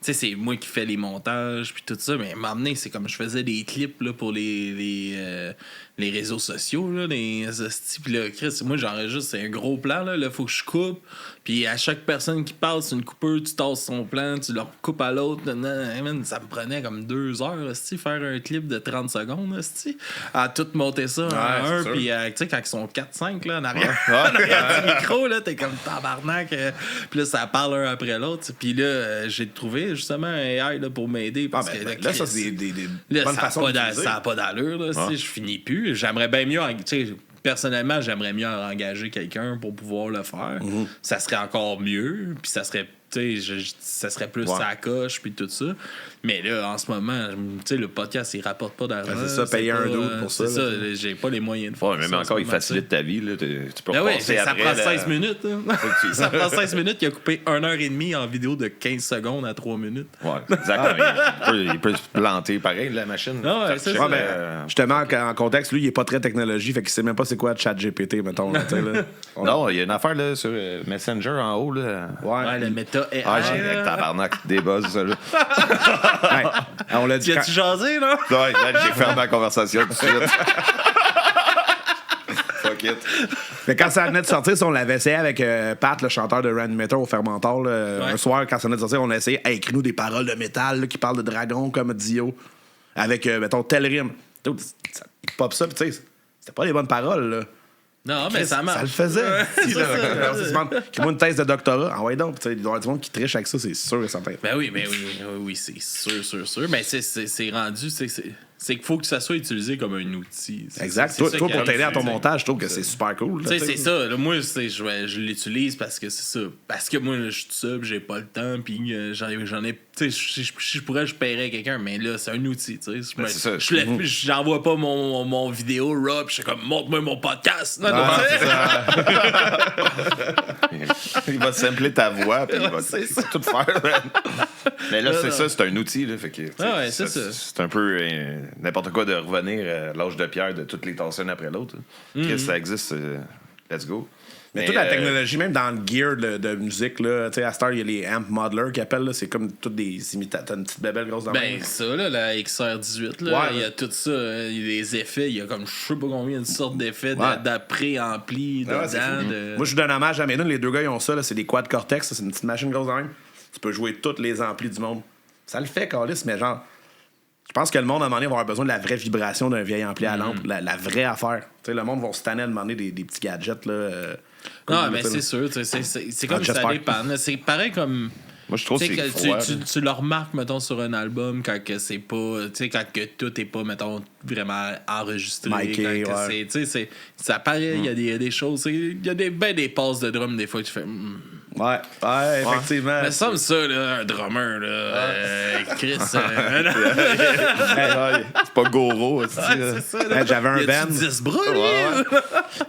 c'est moi qui fais les montages, puis tout ça, mais m'amener, c'est comme je faisais des clips là, pour les réseaux sociaux, là, les hosties, puis là, Chris, moi, j'enregistre, c'est un gros plan, là, faut que je coupe, puis à chaque personne qui passe, c'est une coupeur, tu tasses son plan, tu le coupes à l'autre, ça me prenait comme 2 heures, hostie, faire un clip de 30 secondes, hostie, à tout monter ça en un, puis tu sais, quand ils sont 4-5, là, en arrière du micro, là, t'es comme tabarnak, puis là, ça parle un après l'autre, puis là, j'ai trouvé, justement, un AI, là, pour m'aider, parce que là, ça, c'est des bonnes façons d'utiliser. Ça n'a pas d'allure, là, je finis plus. J'aimerais bien mieux, personnellement, j'aimerais mieux engager quelqu'un pour pouvoir le faire. Ça serait encore mieux, puis ça serait, ça serait plus sa coche, puis tout ça. Mais là, en ce moment, le podcast, il rapporte pas d'argent. C'est ça, payer un doute pour ça. C'est ça, j'ai pas les moyens de faire ça. Mais encore, il facilite ta vie. Là. Tu peux repasser ça après. Prend 16 minutes. Ça prend 16 minutes. Il a coupé 1h30 en vidéo de 15 secondes à 3 minutes. Ouais, exactement. Il peut se planter pareil, la machine. C'est ça. Justement, en contexte, lui, il est pas très technologie, fait qu'il sait même pas c'est quoi ChatGPT, mettons. Non, il y a une affaire là, sur Messenger en haut. Là. Ouais, le méta AI. J'ai tabarnak, des buzz, ça. On l'a dit. As-tu jasé, là? Ouais, j'ai fermé la conversation tout de suite. Fuck it. Mais quand ça venait de sortir, on l'avait essayé avec Pat, le chanteur de Reanimator au Fermentor. Un soir, quand ça venait de sortir, on a essayé, écris-nous des paroles de métal là, qui parlent de dragon comme Dio. Avec, mettons, tel rime. Ça pop ça, puis tu sais, c'était pas les bonnes paroles, là. Non, mais ça marche. Ça le faisait. Crée-moi une thèse de doctorat. Ah ouais, donc, il doit y avoir du monde qui triche avec ça, c'est sûr et certain. Ben oui, c'est sûr. Mais c'est rendu, c'est qu'il faut que ça soit utilisé comme un outil. Exact. Toi, pour t'aider à ton montage, je trouve que c'est super cool. C'est ça. Là, moi, je l'utilise parce que c'est ça. Parce que moi, je suis tout seul, j'ai pas le temps, puis j'en ai. Si je pourrais, je paierais quelqu'un, mais là, c'est un outil. J'envoie pas mon vidéo RAW, puis je suis comme, montre-moi mon podcast. Il va sampler ta voix, puis il va tout faire. Mais là, c'est ça, c'est un outil. Là, fait que, c'est un peu n'importe quoi de revenir à l'âge de pierre de toutes les tasses une après l'autre. Que ça existe. let's go. Mais toute la technologie, même dans le gear de musique, là, tu sais, à Star, il y a les amp modelers qui appellent, là, c'est comme toutes des imitateurs, une petite bébelle grosse dans ça, là, la XR18, là, il y a tout ça, il y a des effets, il y a comme je sais pas combien de sortes d'effets d'après-ampli dedans. Moi, je vous donne hommage à Maiden, les deux gars, ils ont ça, là, c'est des quad Cortex, c'est une petite machine grosse dans même. Tu peux jouer tous les amplis du monde. Ça le fait, Carlis, mais genre, je pense que le monde, à un moment donné, va avoir besoin de la vraie vibration d'un vieil ampli à lampe, la vraie affaire. Tu sais, le monde va se tanner à demander des petits gadgets, là. Non, mais c'est sûr, c'est comme ça dépend. C'est pareil comme. Moi, je trouve que c'est froid. Tu le remarques, mettons, sur un album quand que c'est pas. Tu sais, quand que tout est pas, mettons, vraiment enregistré. Mickey, quand que c'est, ça paraît, il y a des choses. Il y a des passes de drum, des fois, que tu fais. Ouais, effectivement. Mais ça, là, un drummer, là. Chris. C'est pas Goro, c'est ça. J'avais un band. 10 bras, lui.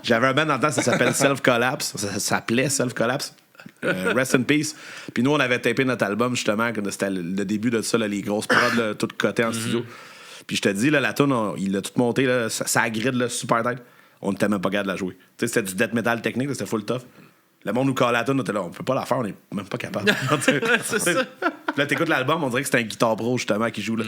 J'avais un band dans le temps, ça s'appelle Self Collapse. Ça s'appelait Self Collapse. Rest in Peace. Puis nous, on avait tapé notre album, justement, c'était le début de ça, là, les grosses prods, là, toutes cotées en studio. Puis je te dis, là, la tune, il a tout monté, là, ça grid, là, super tête. On n'était même pas capable de la jouer. Tu sais, c'était du death metal technique, c'était full tough. Le monde nous callait la tune, on était là, on peut pas la faire, on est même pas capable. C'est ça. Là, t'écoutes l'album, on dirait que c'est un guitar pro, justement, qui joue là.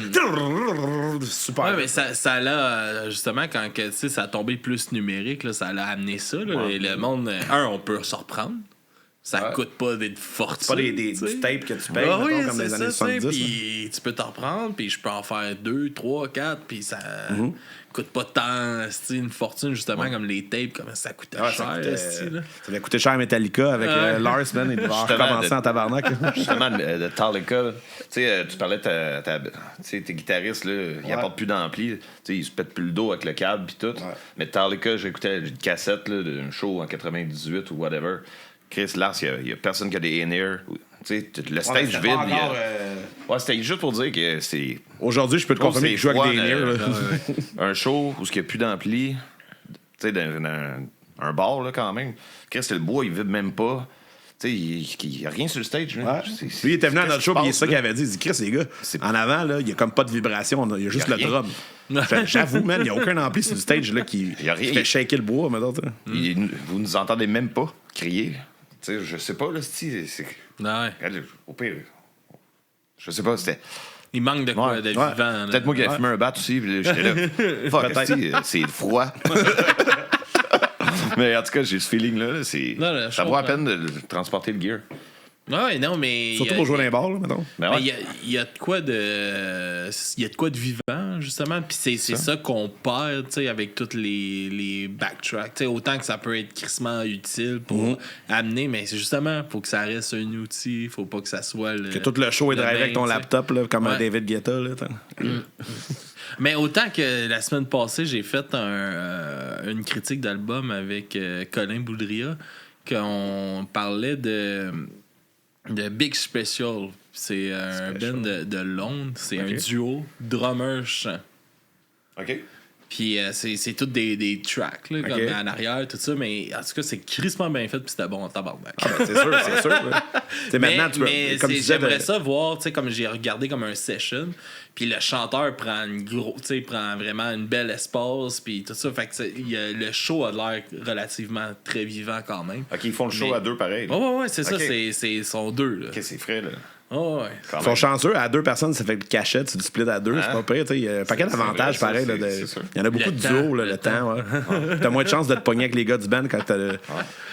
Super. Ouais, mais ça l'a, justement, quand ça a tombé plus numérique, là, ça l'a amené ça. Là, et le monde, on peut se reprendre. Ça coûte pas des fortunes. C'est pas du tape que tu payes, comme les années 70. Puis tu peux t'en reprendre, puis je peux en faire 2, 3, 4, puis ça coûte pas tant une fortune, justement, comme les tapes, comme ça coûtait cher. Ça avait coûté cher à Metallica avec Lars, man, il devait recommencer en tabarnak. Justement, de Metallica, tu parlais de tes guitaristes, là, ils apportent plus d'ampli, ils se pètent plus le dos avec le câble, puis tout. Mais Metallica, j'écoutais une cassette d'un show en 98 ou whatever. Chris, Lars, il y a personne qui a des in-ear. Le stage vide. C'était juste pour dire que c'est. Aujourd'hui, je peux te confirmer qu'il joue avec des in-ear. Un show où il n'y a plus d'ampli, un bar, là, quand même. Chris, le bois, il vibre même pas. Il n'y a rien sur le stage. Là. Lui, il était venu à notre show, et c'est ça qu'il avait dit. Il dit, Chris, les gars, en avant, il n'y a comme pas de vibration, il y a juste le drum. J'avoue, man, il n'y a aucun ampli sur le stage là, qui fait shaker le bois. Vous nous entendez même pas crier. Je sais pas, là, c'est. Au pire, je sais pas, c'était. Il manque de quoi, de vivant. Peut-être moi qui ai fumé un bat aussi, puis j'étais là. Fuck, c'est froid. Mais en tout cas, j'ai ce feeling-là. Ça vaut la peine de transporter le gear. Ouais, non, mais. Surtout pour jouer dans les bars, là, mettons. Mais il y a de quoi de. Il y a de quoi de vivant, justement. Puis c'est ça qu'on perd, tu sais, avec tous les backtracks. Tu sais, autant que ça peut être crissement utile pour amener, mais c'est justement, faut que ça reste un outil. Faut pas que ça soit. Que tout le show est drivé avec ton laptop, là, comme un David Guetta, là. Mais autant que la semaine passée, j'ai fait une critique d'album avec Colin Boudria, qu'on parlait de Big Special. C'est un band de Londres. C'est un duo drummer-chant. OK. Puis c'est tous des tracks, là, comme en arrière, tout ça. Mais en tout cas, c'est crissement bien fait, puis c'était bon en tabarnak. C'est sûr, c'est sûr. Maintenant, j'aimerais ça voir, tu sais, comme j'ai regardé comme un session, puis le chanteur prend prend vraiment une belle espace, puis tout ça. Fait que le show a l'air relativement très vivant quand même. OK, ils font le show à deux pareil. Ouais, c'est ça, c'est sont deux. Là. OK, c'est frais, là. Oh, ouais. Ils sont chanceux, à deux personnes, ça fait le cachette, c'est du split à deux, c'est pas pire. Il y a un paquet d'avantages pareil. Il y en a beaucoup de duos, le temps. T'as moins de chances de te pogner avec les gars du band quand t'as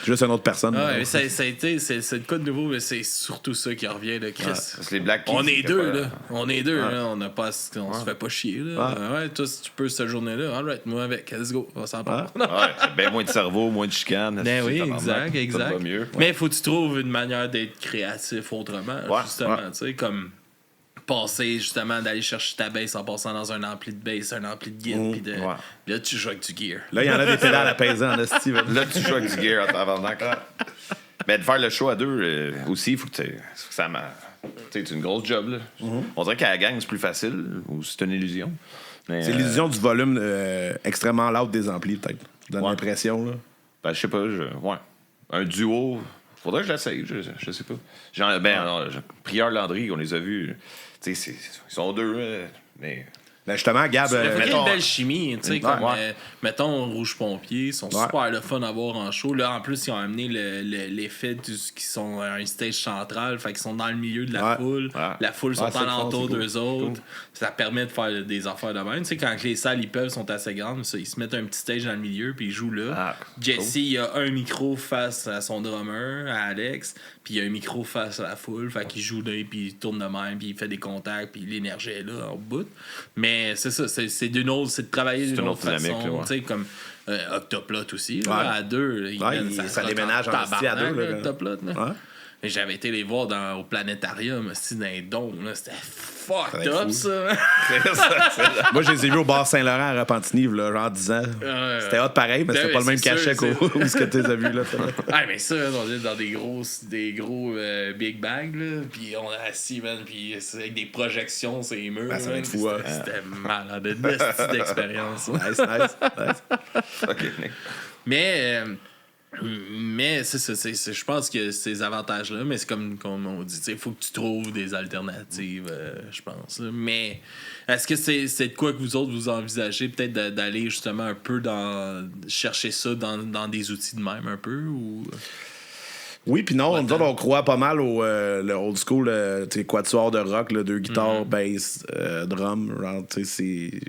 juste une autre personne. Ouais, ça a été, c'est le cas de nouveau, mais c'est surtout ça qui revient, là, Chris. Les Black Keys, on est deux, là. On est deux, là. On se fait pas chier, là. Ouais, toi, si tu peux cette journée-là, alright, moi avec, let's go, on s'en parle. Ben moins de cerveau, moins de chicane. Ben oui, exact. Mais il faut que tu trouves une manière d'être créatif autrement, justement, tu sais, comme passer justement d'aller chercher ta bass en passant dans un ampli de bass, un ampli de guide, puis là tu joues avec du gear. Là, il y en a des pédales à peser en esti. Là, tu joues avec du gear avant mais de faire le show à deux aussi, il faut que ça c'est une grosse job. Là. On dirait qu'à la gang, c'est plus facile, ou c'est une illusion. Mais, c'est l'illusion du volume extrêmement loud des amplis, peut-être. Donne l'impression. Là. Ben, je sais pas. Un duo. Faudrait que je l'essaye, je sais pas. Prieur Landry, on les a vus. Ils sont deux, mais Ben justement, Gab. Il y a une belle chimie, tu sais, comme, ouais. mettons, Rouge Pompier, ils sont super le fun à voir en show. Là, en plus, ils ont amené l'effet qui sont à un stage central, fait qu'ils sont dans le milieu de la foule. Ouais. La foule sont alentour d'eux autres. Cool. Ça permet de faire des affaires de même. Tu sais, quand les salles, ils peuvent, sont assez grandes, ils se mettent un petit stage dans le milieu, puis ils jouent là. Jesse, il a un micro face à son drummer, à Alex, puis il a un micro face à la foule, fait qu'il joue là, puis il tourne de même, puis il fait des contacts, puis l'énergie est là, en bout. Mais c'est ça, c'est de travailler d'une autre façon, tu sais, comme Octoplot aussi, là, à deux. Ça déménage en style à deux, là. Octoplot, là. Et j'avais été les voir au planétarium, aussi, dans les dômes, là. C'était fucked up, ça. Moi, je les ai vus au bar Saint-Laurent à Repentigny, là, genre 10 ans. C'était hot pareil, mais c'était pas le même cachet qu'au ce que tu as vu, là. Mais ça, on est dans des gros big bags, là. Puis on est assis, man, puis avec des projections sur les murs. C'était malade. Une belle d'expérience. Nice. Mais c'est ça, je pense que ces avantages-là, mais c'est comme on dit, il faut que tu trouves des alternatives, je pense. Là. Mais est-ce que c'est de quoi que vous autres vous envisagez peut-être d'aller justement un peu chercher ça dans des outils de même un peu ou... Oui, puis non, nous autres, on croit pas mal au le old school, quatuor de rock, là, 2 guitares, bass, drum, genre, tu sais, c'est...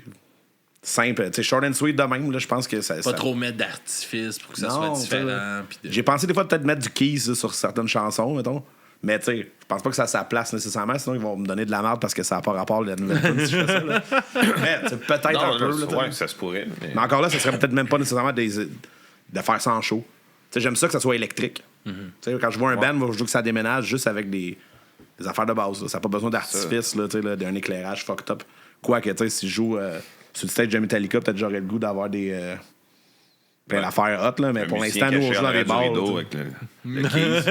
simple, tu sais, short and sweet de même, là, je pense que ça... trop mettre d'artifice pour que ça soit différent. J'ai pensé des fois peut-être mettre du keys là, sur certaines chansons, mettons. Mais tu sais, je pense pas que ça a sa place nécessairement, sinon ils vont me donner de la merde parce que ça n'a pas rapport à la nouvelle tune si je fais ça. Là. Mais peut-être un peu. Là, ça se pourrait. Mais encore là, ça serait peut-être même pas nécessairement de faire ça en show. Tu sais, j'aime ça que ça soit électrique. Tu sais, quand je vois un band, moi, je veux que ça déménage juste avec des affaires de base. Là. Ça n'a pas besoin d'artifice, là, d'un éclairage fucked up. Quoique, tu sais, si je joue... sur le stage de Metallica, peut-être j'aurais le goût d'avoir des plein d'affaires hot, là, mais pour l'instant, nous, on joue dans les bars. Avec le keys.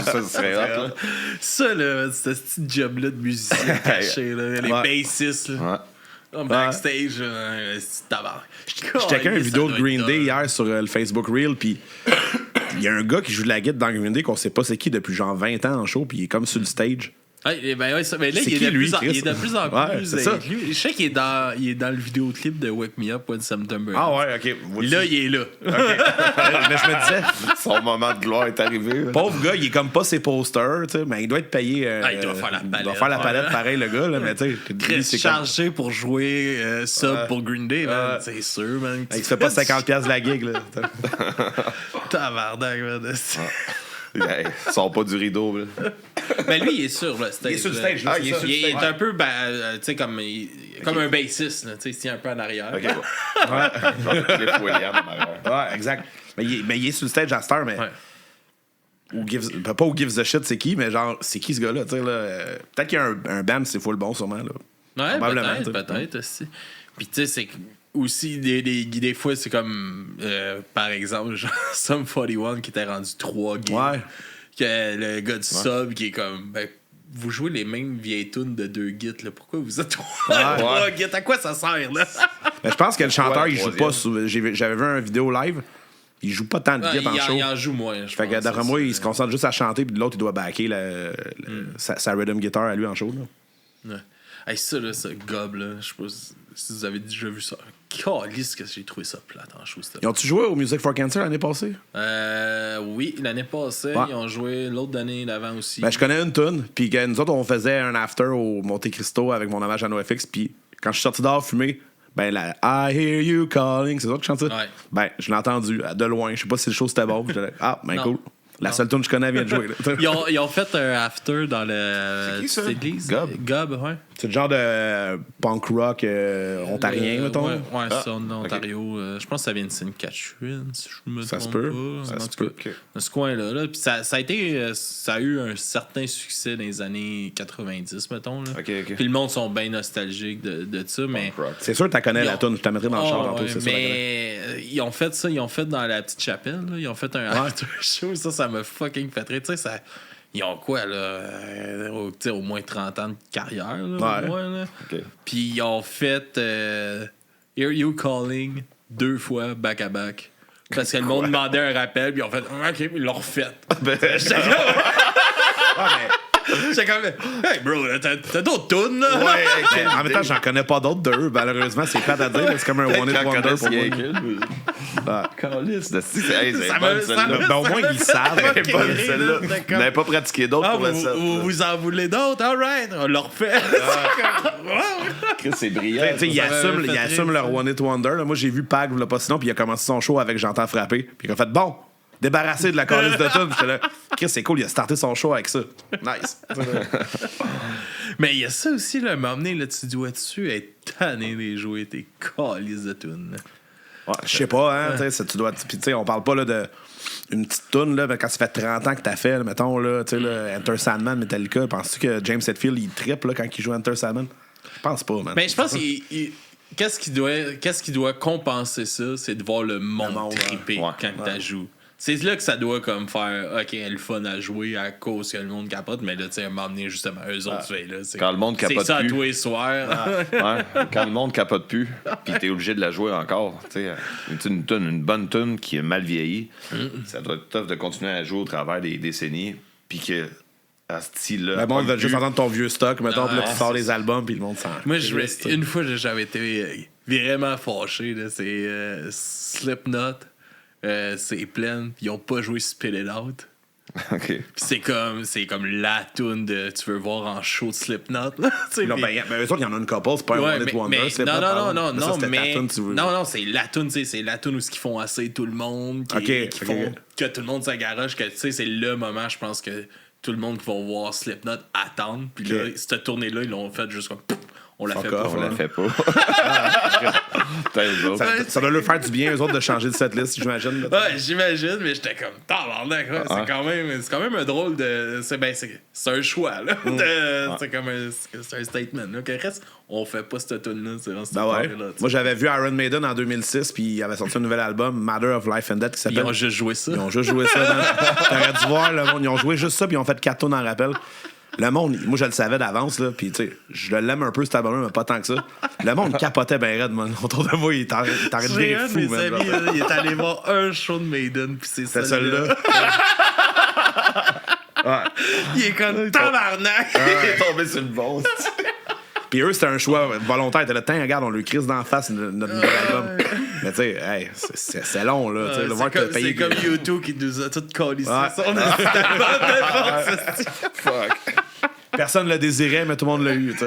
Ça serait hot, là. Ça, là, c'est ce petit job-là de musicien caché, là, les bassistes, là. Backstage, c'est tabac. Je checkais une vidéo de Green Day hier sur le Facebook Reel, puis il y a un gars qui joue de la guitare dans Green Day qu'on sait pas c'est qui depuis genre 20 ans en show, puis il est comme sur le stage. Mais là, il est de plus en plus. Je sais qu'il est dans le vidéoclip de Wake Me Up When September. Ah ouais, ok. Là, il est là. Mais je me disais, son moment de gloire est arrivé. Pauvre gars, il est comme pas ses posters, tu sais, mais il doit être payé. Il doit faire la palette. Il doit faire la palette pareil, le gars, là, mais tu sais. C'est chargé pour jouer ça pour Green Day, man. C'est sûr, man. Il se fait pas 50$ la gig, là. Tabarnak, man. Ils sont pas du rideau, là. Mais lui, il est sur le stage. Il est sur le stage, là. Il est un peu, tu sais, comme un bassiste, là. Tu sais, il se tient un peu en arrière. OK. Genre William en arrière. Ouais, exact. Mais il est sur le stage à cette heure, mais... Ouais. Pas Who Gives a Shit, c'est qui, mais genre, c'est qui ce gars-là, tu sais, là. Peut-être qu'il y a un band, c'est full bon, sûrement, là. Ouais, peut-être aussi. Puis, tu sais, c'est... Aussi, des fois, c'est comme, par exemple, genre, Sum 41 qui était rendu 3 gigs. Ouais. Que le gars du sub qui est comme, vous jouez les mêmes vieilles tunes de 2 gits, là. Pourquoi vous êtes 3 gits? À quoi ça sert, là? Mais je pense que le chanteur, il joue pas. J'avais vu une vidéo live. Il joue pas tant de gits en show. Il en joue moins, je pense. Fait que d'après moi, il se concentre juste à chanter, puis l'autre, il doit backer sa rhythm guitar à lui en show, là. Ouais. Hey, ça, là, ce gob, là, je sais pas si vous avez déjà vu ça. Calisse que j'ai trouvé ça plate en show. Ils ont-tu joué au Music for Cancer l'année passée? Oui, l'année passée. Ils ont joué l'autre année d'avant aussi. Ben, je connais une tune. Puis nous autres, on faisait un after au Monte Cristo avec mon hommage à NoFX. Puis quand je suis sorti dehors fumer, ben la I Hear You Calling, c'est ça que je chante ça? Ouais. Ben, je l'ai entendu de loin. Je sais pas si le show c'était bon. Ben cool. La seule tune que je connais vient de jouer. Ils ont fait un after dans le. C'est qui ça? Gob, ouais. C'est le genre de punk rock ontarien, mettons. Ouais, c'est en Ontario. Je pense que ça vient de Sainte-Catherine, si je me trompe pas. Ça se peut. Dans ce coin-là. Puis ça a eu un certain succès dans les années 90, mettons. Là. Okay. Puis le monde sont bien nostalgiques de ça. Mais c'est sûr que tu connais la tune. Je te mettrai dans le char tantôt, c'est sûr. Mais ils ont fait ça. Ils ont fait dans la petite chapelle. Là. Ils ont fait un after show. Ça m'a fucking fait rire. Tu sais, ça... Ils ont quoi, là? Au moins 30 ans de carrière, là, au moins, là. Okay. Puis ils ont fait Hear You Calling 2 fois back-à-back. Parce que le monde demandait un rappel, puis ils ont fait OK, puis ils l'ont refait. J'étais comme, hey bro, t'as d'autres tunes, là. Ouais, en même temps, j'en connais pas d'autres d'eux. Malheureusement, c'est plate à dire, mais c'est comme un One Hit Wonder pour moi. Au moins, ils savent. Vous n'avez pas pratiqué d'autres pour le set. Vous en voulez d'autres? Alright, on le refait. C'est brillant. Ils assument leur One Hit Wonder. Là. Moi, j'ai vu Pag, pas sinon, puis il a commencé son show avec J'entends frapper. Puis il a fait bon, débarrassé de la calice de tunes. J'étais là, Chris, c'est cool, il a starté son show avec ça. Nice. Mais il y a ça aussi, là, m'emmener, là, tu dois-tu être tanné de jouer tes calices de tunes? Ouais, je sais pas, hein. Tu dois. Puis, tu sais, on parle pas là, de. Une petite toune, là, quand ça fait 30 ans que t'as fait, là, mettons, là, Enter Sandman, Metallica, penses-tu que James Hetfield, il trippe là, quand il joue Enter Sandman? Je pense pas, man. Mais je pense qu'est-ce qui doit compenser ça, c'est de voir le monde tripper quand tu joues. C'est là que ça doit comme faire OK, le fun à jouer à cause que le monde capote, mais là, tu sais, m'emmener justement eux autres, là, quand le monde capote plus. C'est ça à tous les soirs. Quand le monde capote plus, puis t'es obligé de la jouer encore. Une bonne tune qui est mal vieillie, ça doit être tough de continuer à jouer au travers des décennies, puis que à ce style-là. Le monde va juste entendre ton vieux stock, mettons, puis là, tu sors les albums, puis le monde s'en. Moi, une fois, j'avais été vraiment fâché, là, c'est Slipknot. C'est plein, ils ont pas joué Spit It Out. Okay. C'est comme la tune de tu veux voir en show de Slipknot. Là, eux autres, il y en a une couple, c'est pas un One Hit Wonder. Non, c'est la tune, c'est la tune où ils font assez tout le monde, qui font que tout le monde s'agaroche, que tu sais, c'est le moment, je pense que tout le monde qui va voir Slipknot attendre. Puis là, cette tournée-là, ils l'ont fait juste comme. On la fait pas. On la fait pas. Ça doit leur faire du bien, eux autres, de changer de setlist, j'imagine. Ouais, j'imagine, mais j'étais comme tabarnak. C'est quand même un drôle de. C'est un choix, là. C'est comme c'est un statement. Là. Que reste, on fait pas cette tune-là. Moi, j'avais vu Iron Maiden en 2006, puis il avait sorti un nouvel album, Matter of Life and Death, qui s'appelle. Ils ont juste joué ça. T'aurais dû voir le monde. Ils ont joué juste ça, puis ils ont fait 4 tunes en rappel. Le monde, moi je le savais d'avance, là, puis tu sais, je l'aime un peu cet album, mais pas tant que ça. Le monde capotait ben raide, man. Autour de moi, il t'arrête de virer fou, man. Il est allé voir un show de Maiden, puis c'est celui-là. Il est comme tabarnak. Il est tombé sur le bon. Puis eux, c'était un choix volontaire. T'as le temps, regarde, on lui crise d'en face notre nouvel album. Mais tu sais, hey, c'est long, là. C'est comme U2 qui nous a tout collé ça. Fuck. Personne le désirait, mais tout le monde l'a eu, tu sais.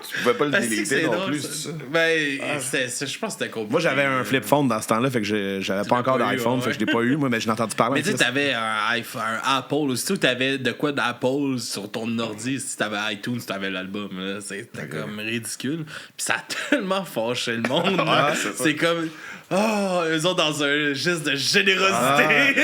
Tu pouvais pas le déliter non plus, ça. Je pense que c'était compliqué. Moi, j'avais un flip phone dans ce temps-là, fait que j'avais pas encore d'iPhone, fait que je l'ai pas eu, moi, mais je l'ai entendu parler. Mais tu sais, t'avais un Apple aussi, t'avais de quoi d'Apple sur ton ordi, si t'avais iTunes, t'avais l'album, c'était comme ridicule. Puis ça a tellement fâché le monde. C'est comme... eux autres dans un geste de générosité.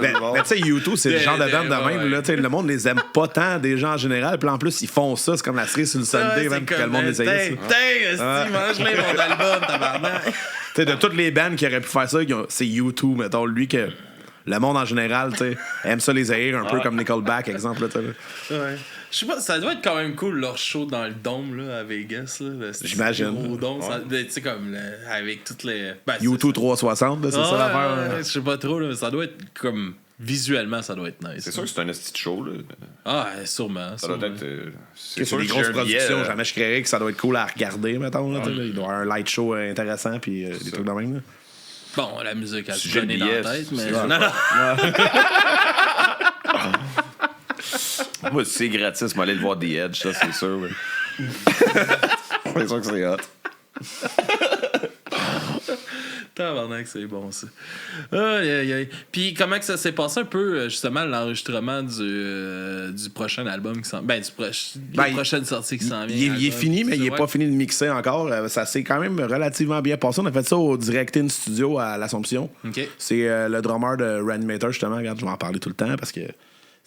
Mais tu sais, U2, c'est le genre de bande de même. Là, le monde les aime pas tant, des gens en général. Puis en plus, ils font ça. C'est comme la cerise sur le Sunday, même, que le monde les aime. Mange-les mon album, tabarnak. Tu sais, de toutes les bandes qui auraient pu faire ça, c'est U2, mettons. Lui, que le monde en général, tu sais, aime ça les haïr, un peu comme Nickelback, exemple. Là, ouais. Je sais pas, ça doit être quand même cool leur show dans le dôme là, à Vegas. Là, j'imagine. Tu sais, comme avec toutes les. U2 360, là, c'est ça l'affaire. Je sais pas trop, là, mais ça doit être comme. Visuellement, ça doit être nice. C'est sûr que c'est un esti de show. Là. Sûrement. Ça doit être. C'est sûr des grosses productions. Jamais je créerais que ça doit être cool à regarder, mettons. Là, il doit y avoir un light show intéressant, puis des trucs de même. Là. Bon, la musique a donné dans la tête, mais. Non. Moi, si c'est gratis, moi aller le voir The Edge, ça, c'est sûr. Ouais. C'est sûr que c'est hot. Tabarnak, c'est bon, ça. Puis comment que ça s'est passé un peu, justement, l'enregistrement du prochain album qui s'en... des prochaines sorties qui s'en viennent. Il est fini, mais il n'est pas fini de mixer encore. Ça s'est quand même relativement bien passé. On a fait ça au Direct-In Studio à l'Assomption. Okay. C'est le drummer de Reanimator, justement. Regarde, je vais en parler tout le temps parce que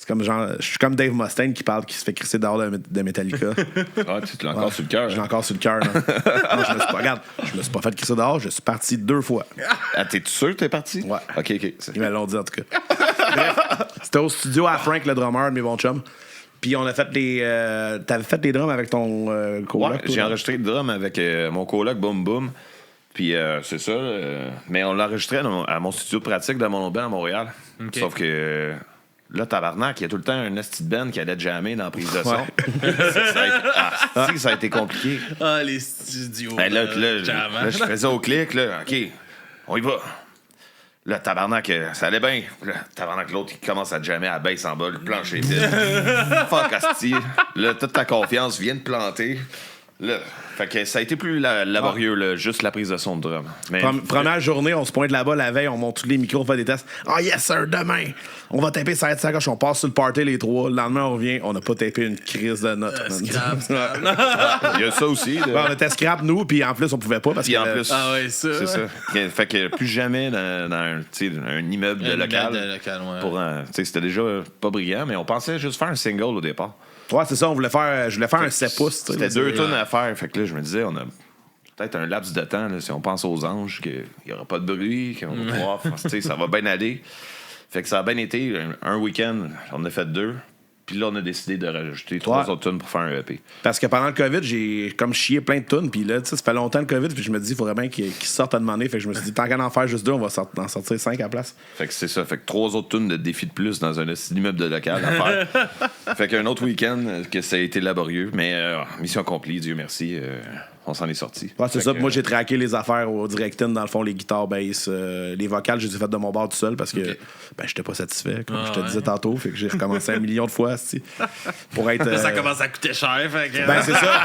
c'est comme genre... Je suis comme Dave Mustaine qui se fait crisser dehors de Metallica. Tu l'as encore sur le cœur. Je l'ai encore sur le cœur. Je me suis pas fait crisser dehors. Je suis parti 2 fois. T'es-tu sûr que t'es parti? Ouais. OK. Ils me l'ont dit, en tout cas. Bref, c'était au studio à Frank, le drummer de mes bons chums. Puis on a fait t'avais fait des drums avec ton coloc? Ouais, j'ai enregistré des drums avec mon coloc Boom Boom. Puis c'est ça. Mais on l'enregistrait à mon studio pratique de Montauban à Montréal. Okay. Sauf que... Là, tabarnak, il y a tout le temps un esti de band qui allait jammer dans la prise de son. Ça a été compliqué. Ah, les studios. Là, je faisais au clic, là, OK, on y va. Là, tabarnak, ça allait bien. Là, tabarnak, l'autre, il commence à jammer à la baisse en bas, le plancher est vide. Fuck, asti. Là, toute ta confiance vient de planter. Là, fait que ça a été plus laborieux, là, juste la prise de son de drum. Mais, première journée, on se pointe là-bas la veille, on monte tous les micros, on fait des tests. Ah, yes, sir, demain, on va taper ça à gauche, on passe sur le party les trois. Le lendemain, on revient, on n'a pas tapé une crise de notes. Scrap. il y a ça aussi. On était scrap, nous, puis en plus, on pouvait pas. Parce puis que, en plus, c'est ça. Fait que plus jamais dans un immeuble de local. C'était déjà pas brillant, mais on pensait juste faire un single au départ. Ouais, c'est ça, je voulais faire un 7 pouces. C'était 2 tonnes à faire. Fait que là, je me disais, on a peut-être un laps de temps, là, si on pense aux anges, qu'il n'y aura pas de bruit, qu'on va pouvoir, ça va bien aller. Fait que ça a bien été. Un week-end, on en a fait 2. Puis là, on a décidé de rajouter 3 autres tunes pour faire un EP. Parce que pendant le COVID, j'ai comme chié plein de tunes. Puis là, ça fait longtemps le COVID. Puis je me dis, il faudrait bien qu'ils sortent à demander. Fait que je me suis dit, tant qu'à en faire juste 2, on va en sortir 5 à la place. Fait que c'est ça. Fait que 3 autres tunes de défi de plus dans un immeuble de local à faire. Fait qu'un autre week-end, que ça a été laborieux. Mais mission accomplie, Dieu merci. On s'en est sorti. Ouais, c'est ça. Moi, j'ai traqué les affaires au direct-in, dans le fond, les guitares, bass, les vocales, je les ai faites de mon bord tout seul parce que j'étais pas satisfait, comme je te disais tantôt. Fait que j'ai recommencé 1 million de fois, pour être. Ça commence à coûter cher. Fait que... Ben, c'est ça.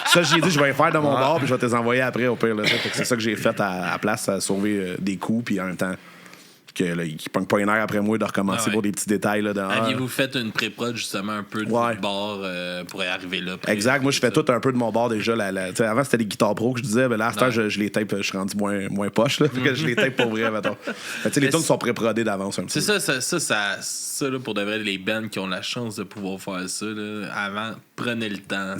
Ça, j'ai dit, je vais les faire de mon bord, puis je vais te les envoyer après, au pire. Là, fait que c'est ça que j'ai fait à place, à sauver des coûts, puis en même temps. Qu'ils ne pognent pas une heure après moi de recommencer pour des petits détails. Là, aviez-vous fait une pré-prod justement un peu de votre bord pour arriver là? Exact. Moi, je fais tout un peu de mon bord déjà. Avant, c'était les guitares pro que je disais. Mais là, à cette heure, je les tape. Je suis rendu moins poche. Là, que je les tape pour vrai. Les tunes sont pré-prodées d'avance un petit peu. C'est ça là, pour de vrai, les bands qui ont la chance de pouvoir faire ça, là, avant, prenez le temps.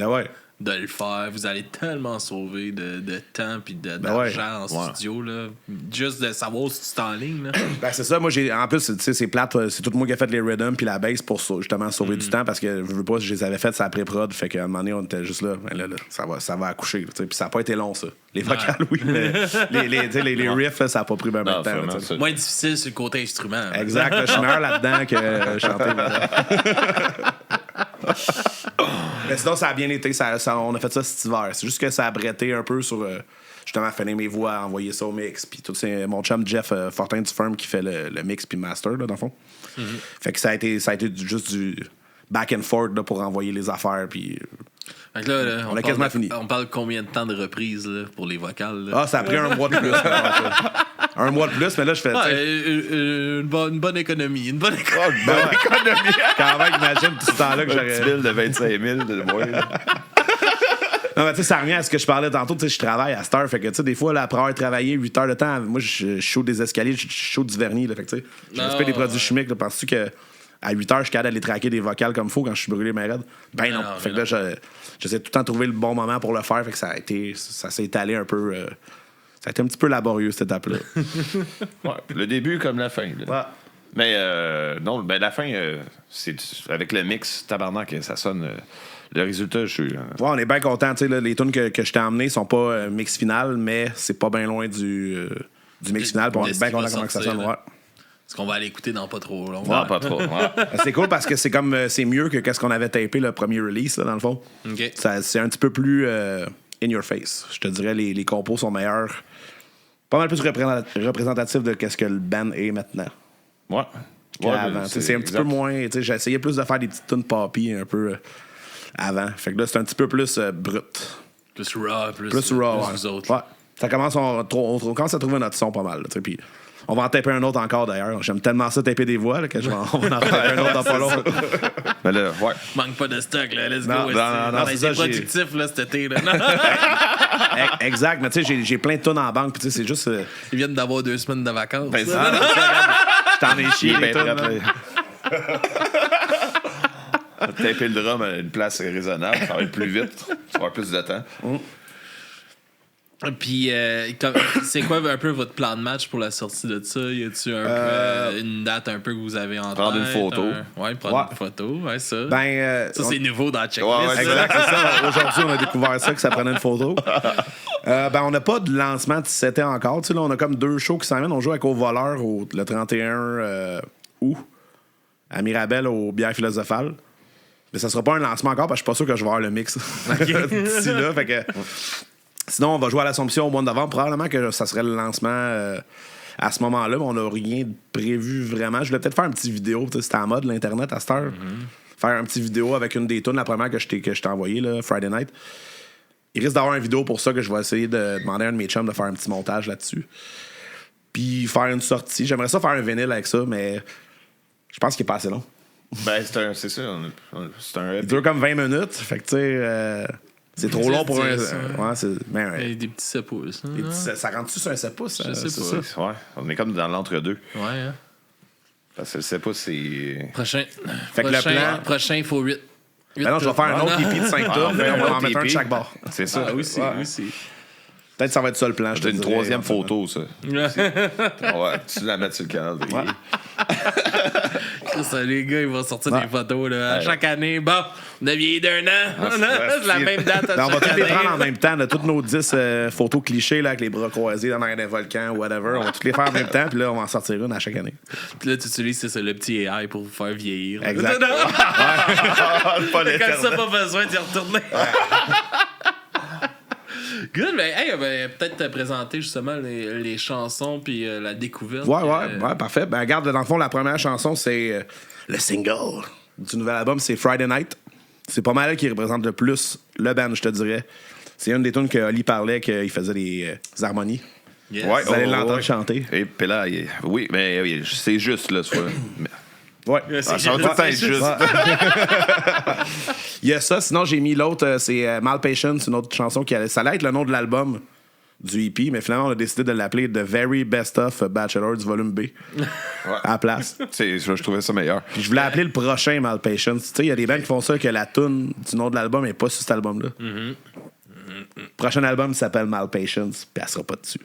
De le faire, vous allez tellement sauver de temps et d'argent en studio, là. Juste de savoir si tu es en ligne. Là. Ben c'est ça, moi en plus c'est plate, c'est tout moi qui a fait les rhythms puis la bass pour justement sauver du temps parce que je veux pas, je les avais fait ça pré-prod, fait qu'à un moment donné on était juste là, ben là ça va accoucher, puis ça a pas été long ça. Les vocales oui, mais les riffs ça a pas pris bien de temps. Moins difficile sur le côté instrument. Hein. Exact, je suis meilleur là-dedans que chanter là-dedans. Mais sinon, ça a bien été. On a fait ça cet hiver. C'est juste que ça a bretté un peu sur justement finir mes voix, envoyer ça au mix. Puis tout, c'est mon chum Jeff Fortin du Firm qui fait le mix puis master, là, dans le fond. Fait que ça a été juste du back and forth là, pour envoyer les affaires. Puis. Là, on a quasiment fini. On parle combien de temps de reprise là, pour les vocales? Là? Ah, ça a pris 1 mois de plus. Un mois de plus, mais là, je fais. Une bonne économie. Une bonne économie. Quand même, imagine tout ce temps-là que j'aurais. Un petit bill de 25 000 de moins. Non, mais tu sais, ça revient à ce que je parlais tantôt. Tu sais, je travaille à cette heure. Fait que, tu sais, des fois, là, après avoir travaillé 8 heures de temps, moi, je chaude des escaliers, je chaude du vernis. Là, fait que, tu sais, je respecte des produits chimiques. Là, penses-tu que à 8 heures, je suis capable d'aller traquer des vocales comme il faut quand je suis brûlé, mais raide? Ben non. Fait que là, j'essaie tout le temps de trouver le bon moment pour le faire. Fait que ça s'est étalé un peu. Ça a été un petit peu laborieux, cette étape-là. Le début comme la fin. Là. Ouais. Mais non, ben la fin, c'est avec le mix, tabarnak, ça sonne. Le résultat, je suis. Ouais, on est bien contents. Les tunes que je t'ai emmenées sont pas mix final, mais c'est pas bien loin du mix final. On est bien contents comment ça sonne. Ouais. Est-ce qu'on va aller écouter dans pas trop long? Non, pas trop. Ouais. C'est cool parce que c'est mieux que ce qu'on avait tapé le premier release, là, dans le fond. Okay. C'est un petit peu plus in your face. Je te dirais, les compos sont meilleurs. Pas mal plus représentatif de ce que le band est maintenant. Ouais. C'est un petit peu moins. J'ai essayé plus de faire des petites tunes poppy un peu avant. Fait que là, c'est un petit peu plus brut. Plus raw, plus raw. Plus autres. Ouais. Ça commence, on commence à trouver notre son pas mal. Puis on va en taper un autre encore d'ailleurs. J'aime tellement ça taper des voix là, que on va en taper un autre dans pas long. Mais là, ouais. Manque pas de stock, là. Let's non, go. Non, c'est productif là, cet été. Là. Exact, mais tu sais, j'ai plein de tonnes en banque. Puis c'est juste. Ils viennent d'avoir 2 semaines de vacances. Ben, ça, je t'en ai chié. Taper le drum à une place raisonnable, ça va être plus vite, ça va avoir plus de temps. Puis, c'est quoi un peu votre plan de match pour la sortie de ça? Y a-tu une date un peu que vous avez en tête? Prendre une photo. Prendre une photo, ça. Ça, c'est nouveau dans la checklist. Ouais, exact, c'est ça. Aujourd'hui, on a découvert ça, que ça prenait une photo. On n'a pas de lancement de 17 ans encore. Tu sais, là, on a comme 2 shows qui s'en viennent. On joue avec Au Voleur le 31 août. à Mirabel au Bière Philosophale. Mais ça sera pas un lancement encore parce que je suis pas sûr que je vais avoir le mix d'ici là. Fait que, sinon, on va jouer à l'Assomption au mois de novembre. Probablement que ça serait le lancement à ce moment-là, mais on n'a rien prévu vraiment. Je voulais peut-être faire une petite vidéo. C'était en mode l'Internet à cette heure. Faire une petite vidéo avec une des tunes, la première que je t'ai envoyée, là, Friday Night. Il risque d'avoir une vidéo pour ça que je vais essayer de demander à un de mes chums de faire un petit montage là-dessus. Puis faire une sortie. J'aimerais ça faire un vinyle avec ça, mais je pense qu'il est pas assez long. Ben, c'est ça. C'est un il dure comme 20 minutes. Fait que, tu sais, c'est trop long pour un. Ouais, c'est. Mais des petits 7 pouces. Ça rentre-tu sur un 7 pouces? Je sais pas. Ça? Ouais, on est comme dans l'entre-deux. Ouais, hein. Parce que le 7 pouces, c'est. Prochain. Fait que le plan. Prochain, il faut 8. Ben non, je vais faire un autre EP de 5 tours. On va en mettre un de chaque bord. C'est ça. Ah, aussi. Peut-être que ça va être ça le plan. J'ai une troisième photo, ça. Ouais, tu la mets sur le calendrier. Ça, les gars, ils vont sortir des photos là, chaque année. Bon, on a vieilli d'1 an. C'est la même date à on va chaque toutes les année. prendre en même temps. Toutes nos 10 photos clichés là, avec les bras croisés dans l'air des volcans, whatever. On va toutes les faire en même temps. Puis là, on va en sortir une à chaque année. Puis là, tu utilises le petit AI pour vous faire vieillir. Exact. Comme ça, pas besoin d'y retourner. Good, ben, hey, peut-être te présenter justement les chansons puis la découverte. Ouais, parfait. Ben, regarde, dans le fond, la première chanson, c'est le single du nouvel album, c'est Friday Night. C'est pas mal qui représente le plus le band, je te dirais. C'est une des tunes que Oli parlait, qu'il faisait des harmonies. Yes. Ouais, vous allez l'entendre chanter. Et puis là, oui, mais c'est juste, là, soit. Ouais. Ça va tout le temps être juste. Il y a ça. Sinon, j'ai mis l'autre, c'est Malpatience, une autre chanson ça allait être le nom de l'album du EP, mais finalement, on a décidé de l'appeler The Very Best of Bachelors Volume B à la place. Je trouvais ça meilleur. Puis je voulais appeler le prochain Malpatience. Tu sais, il y a des bands qui font ça, que la tune du nom de l'album n'est pas sur cet album-là. Le prochain album s'appelle Malpatience, puis elle sera pas dessus.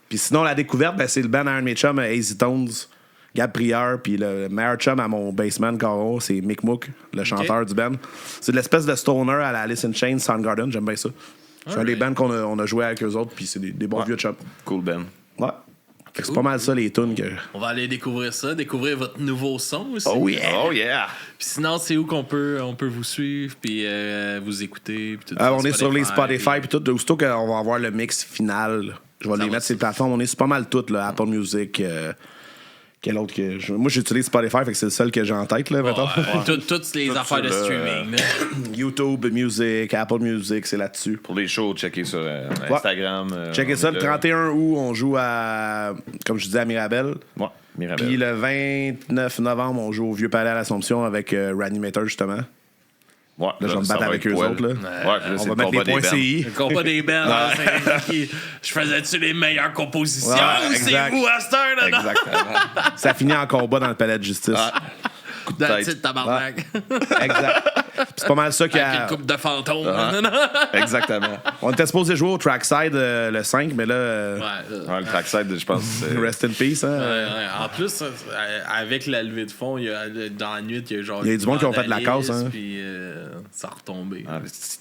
Puis sinon, la découverte, c'est le band Iron Maid Chum, Easy Tones. Gab Prieur, puis le meilleur chum à mon bassman, Caro, c'est Mick Mook, le chanteur du band. C'est de l'espèce de stoner à la Alice in Chains, Soundgarden, j'aime bien ça. C'est un des bands qu'on a joué avec eux autres, puis c'est des bons vieux chums. Cool band. Ouais. Fait que c'est pas mal ça, les tunes que... On va aller découvrir ça, découvrir votre nouveau son aussi. Oh yeah! Oh yeah! Puis sinon, c'est où qu'on peut vous suivre, puis vous écouter, puis tout on est sur les Spotify, puis tout. Aussitôt qu'on va avoir le mix final, je vais les mettre sur les plateformes. On est sur pas mal toutes, là, Apple Music... Quel autre que moi j'utilise Spotify, fait que c'est le seul que j'ai en tête là, mettons. Toutes les affaires de streaming. YouTube Music, Apple Music, c'est là-dessus. Pour les shows, checker sur Instagram. Checker ça, le 31 août, on joue à, comme je disais, à Mirabel. Ouais, Mirabel. Puis le 29 novembre, on joue au Vieux Palais à l'Assomption avec Reanimator, justement. Ouais, là, je vais me battre avec eux autres. Là. Ouais, on va mettre les points CI. Le combat des bands. Je faisais-tu les meilleures compositions? C'est vous à cette heure, là? Exactement. Ça finit en combat dans le palais de justice. Coup de tête. Tabarnak. Exact. C'est pas mal ça qu'il y a. Avec une coupe de fantômes. Exactement. On était supposé jouer au Trackside le 5, mais là. Le Trackside, je pense. Rest in peace. Hein? En plus, avec la levée de fond, dans la nuit, il y a genre. Il y a du monde qui ont fait de la casse. Hein? Puis ça a retombé.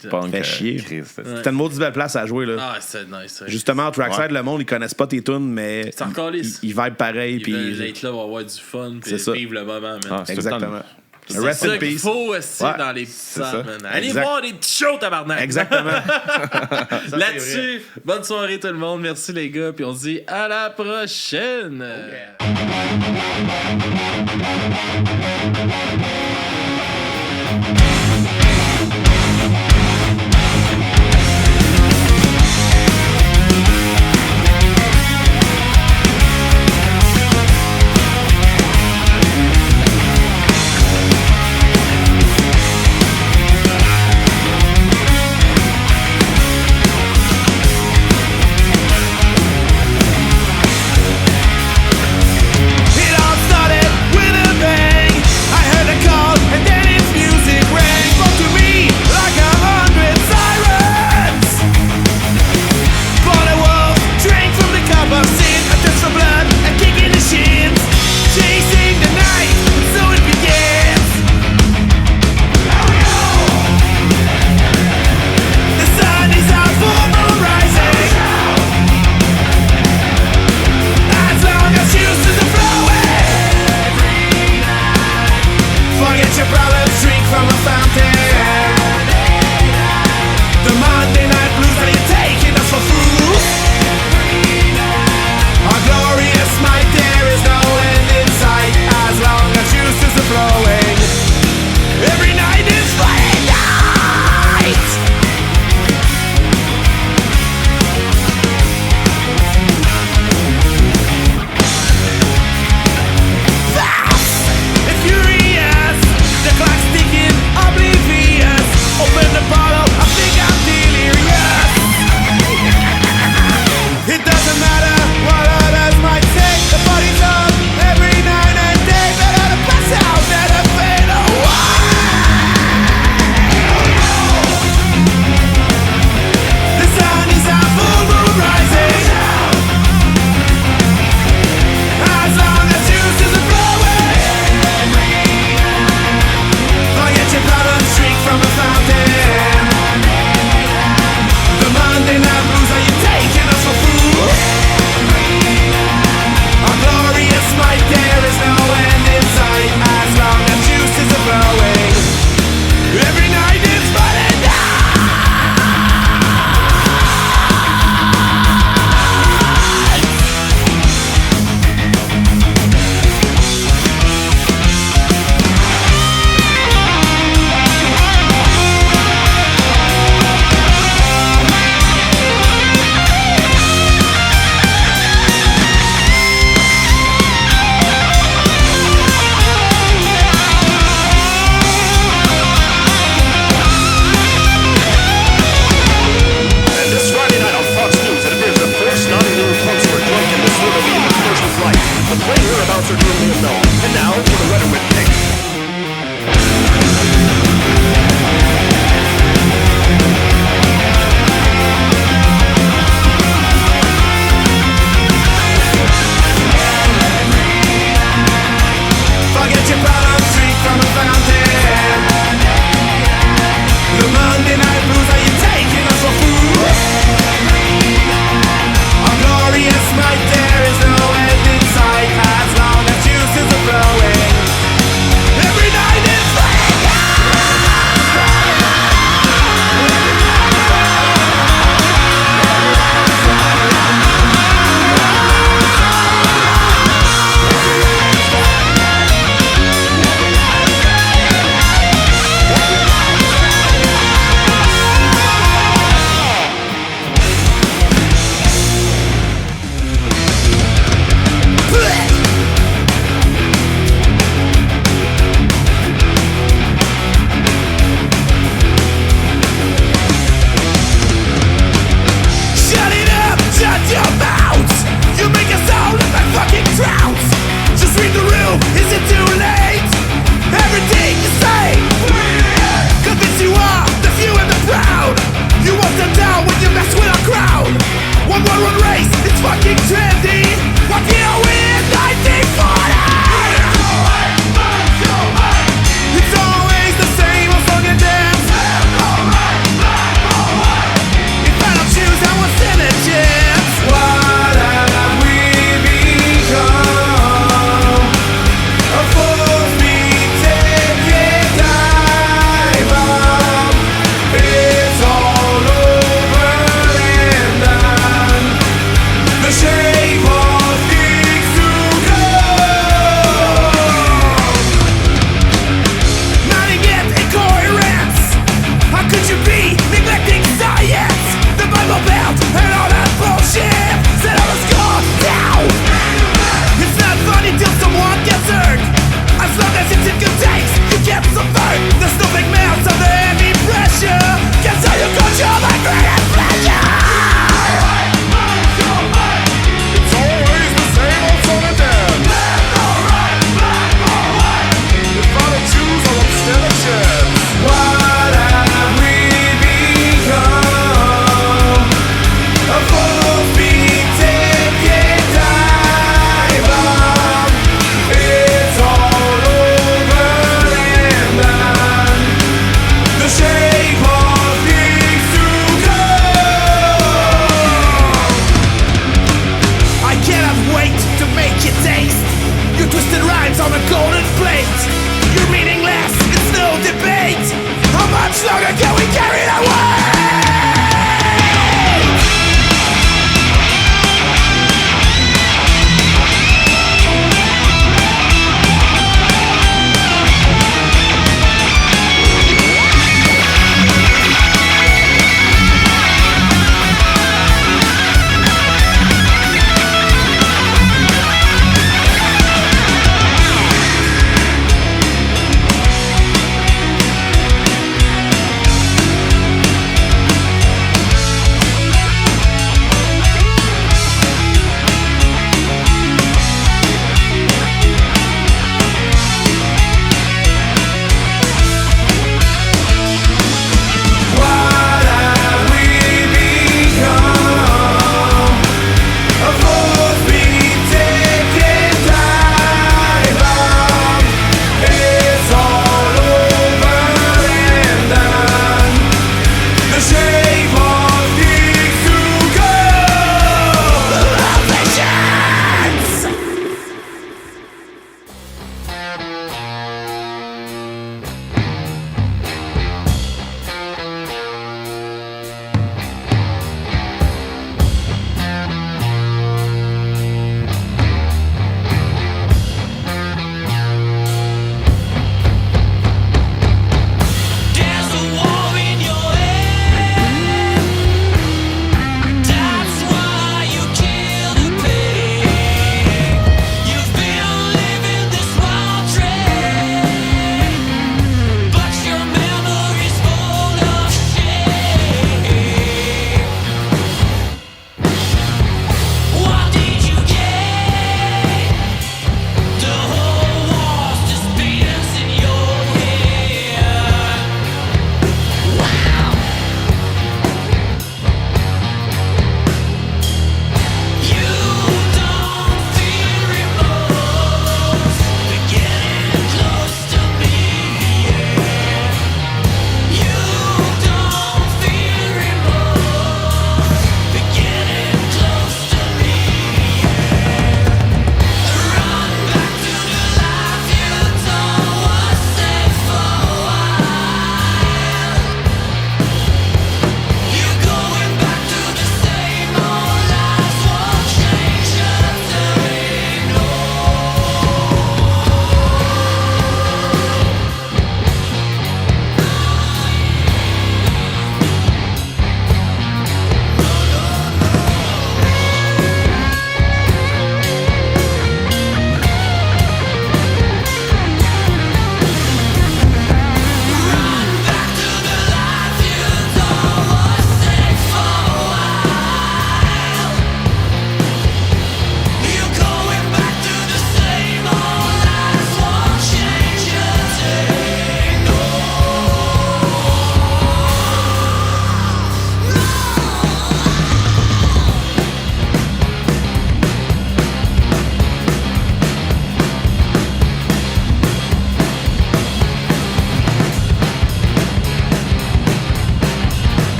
Ça fait chier. C'était une maudite belle place à jouer. Là. Ah, c'est nice. Justement, au Trackside, le monde, ils connaissent pas tes tunes, mais. C'est encore lisse. Ils vibent pareil. Ils veulent être là, avoir du fun. Puis vivre le moment. Exactement. C'est ça qu'il faut aussi dans les petits salles, man. Allez voir des petits shows, tabarnak! Exactement. Là-dessus, bonne soirée tout le monde. Merci les gars. Puis on se dit à la prochaine! It all started with a bang. I heard the call and then its music rang. Spoke to concert room in the film. And now for the letter with Nick. Forget your problems, drink from a fountain. The Monday night blues, are you taking us for food? A glorious night, there is no end in sight, as long as juices are flowing. Every night is longer can we carry that weight?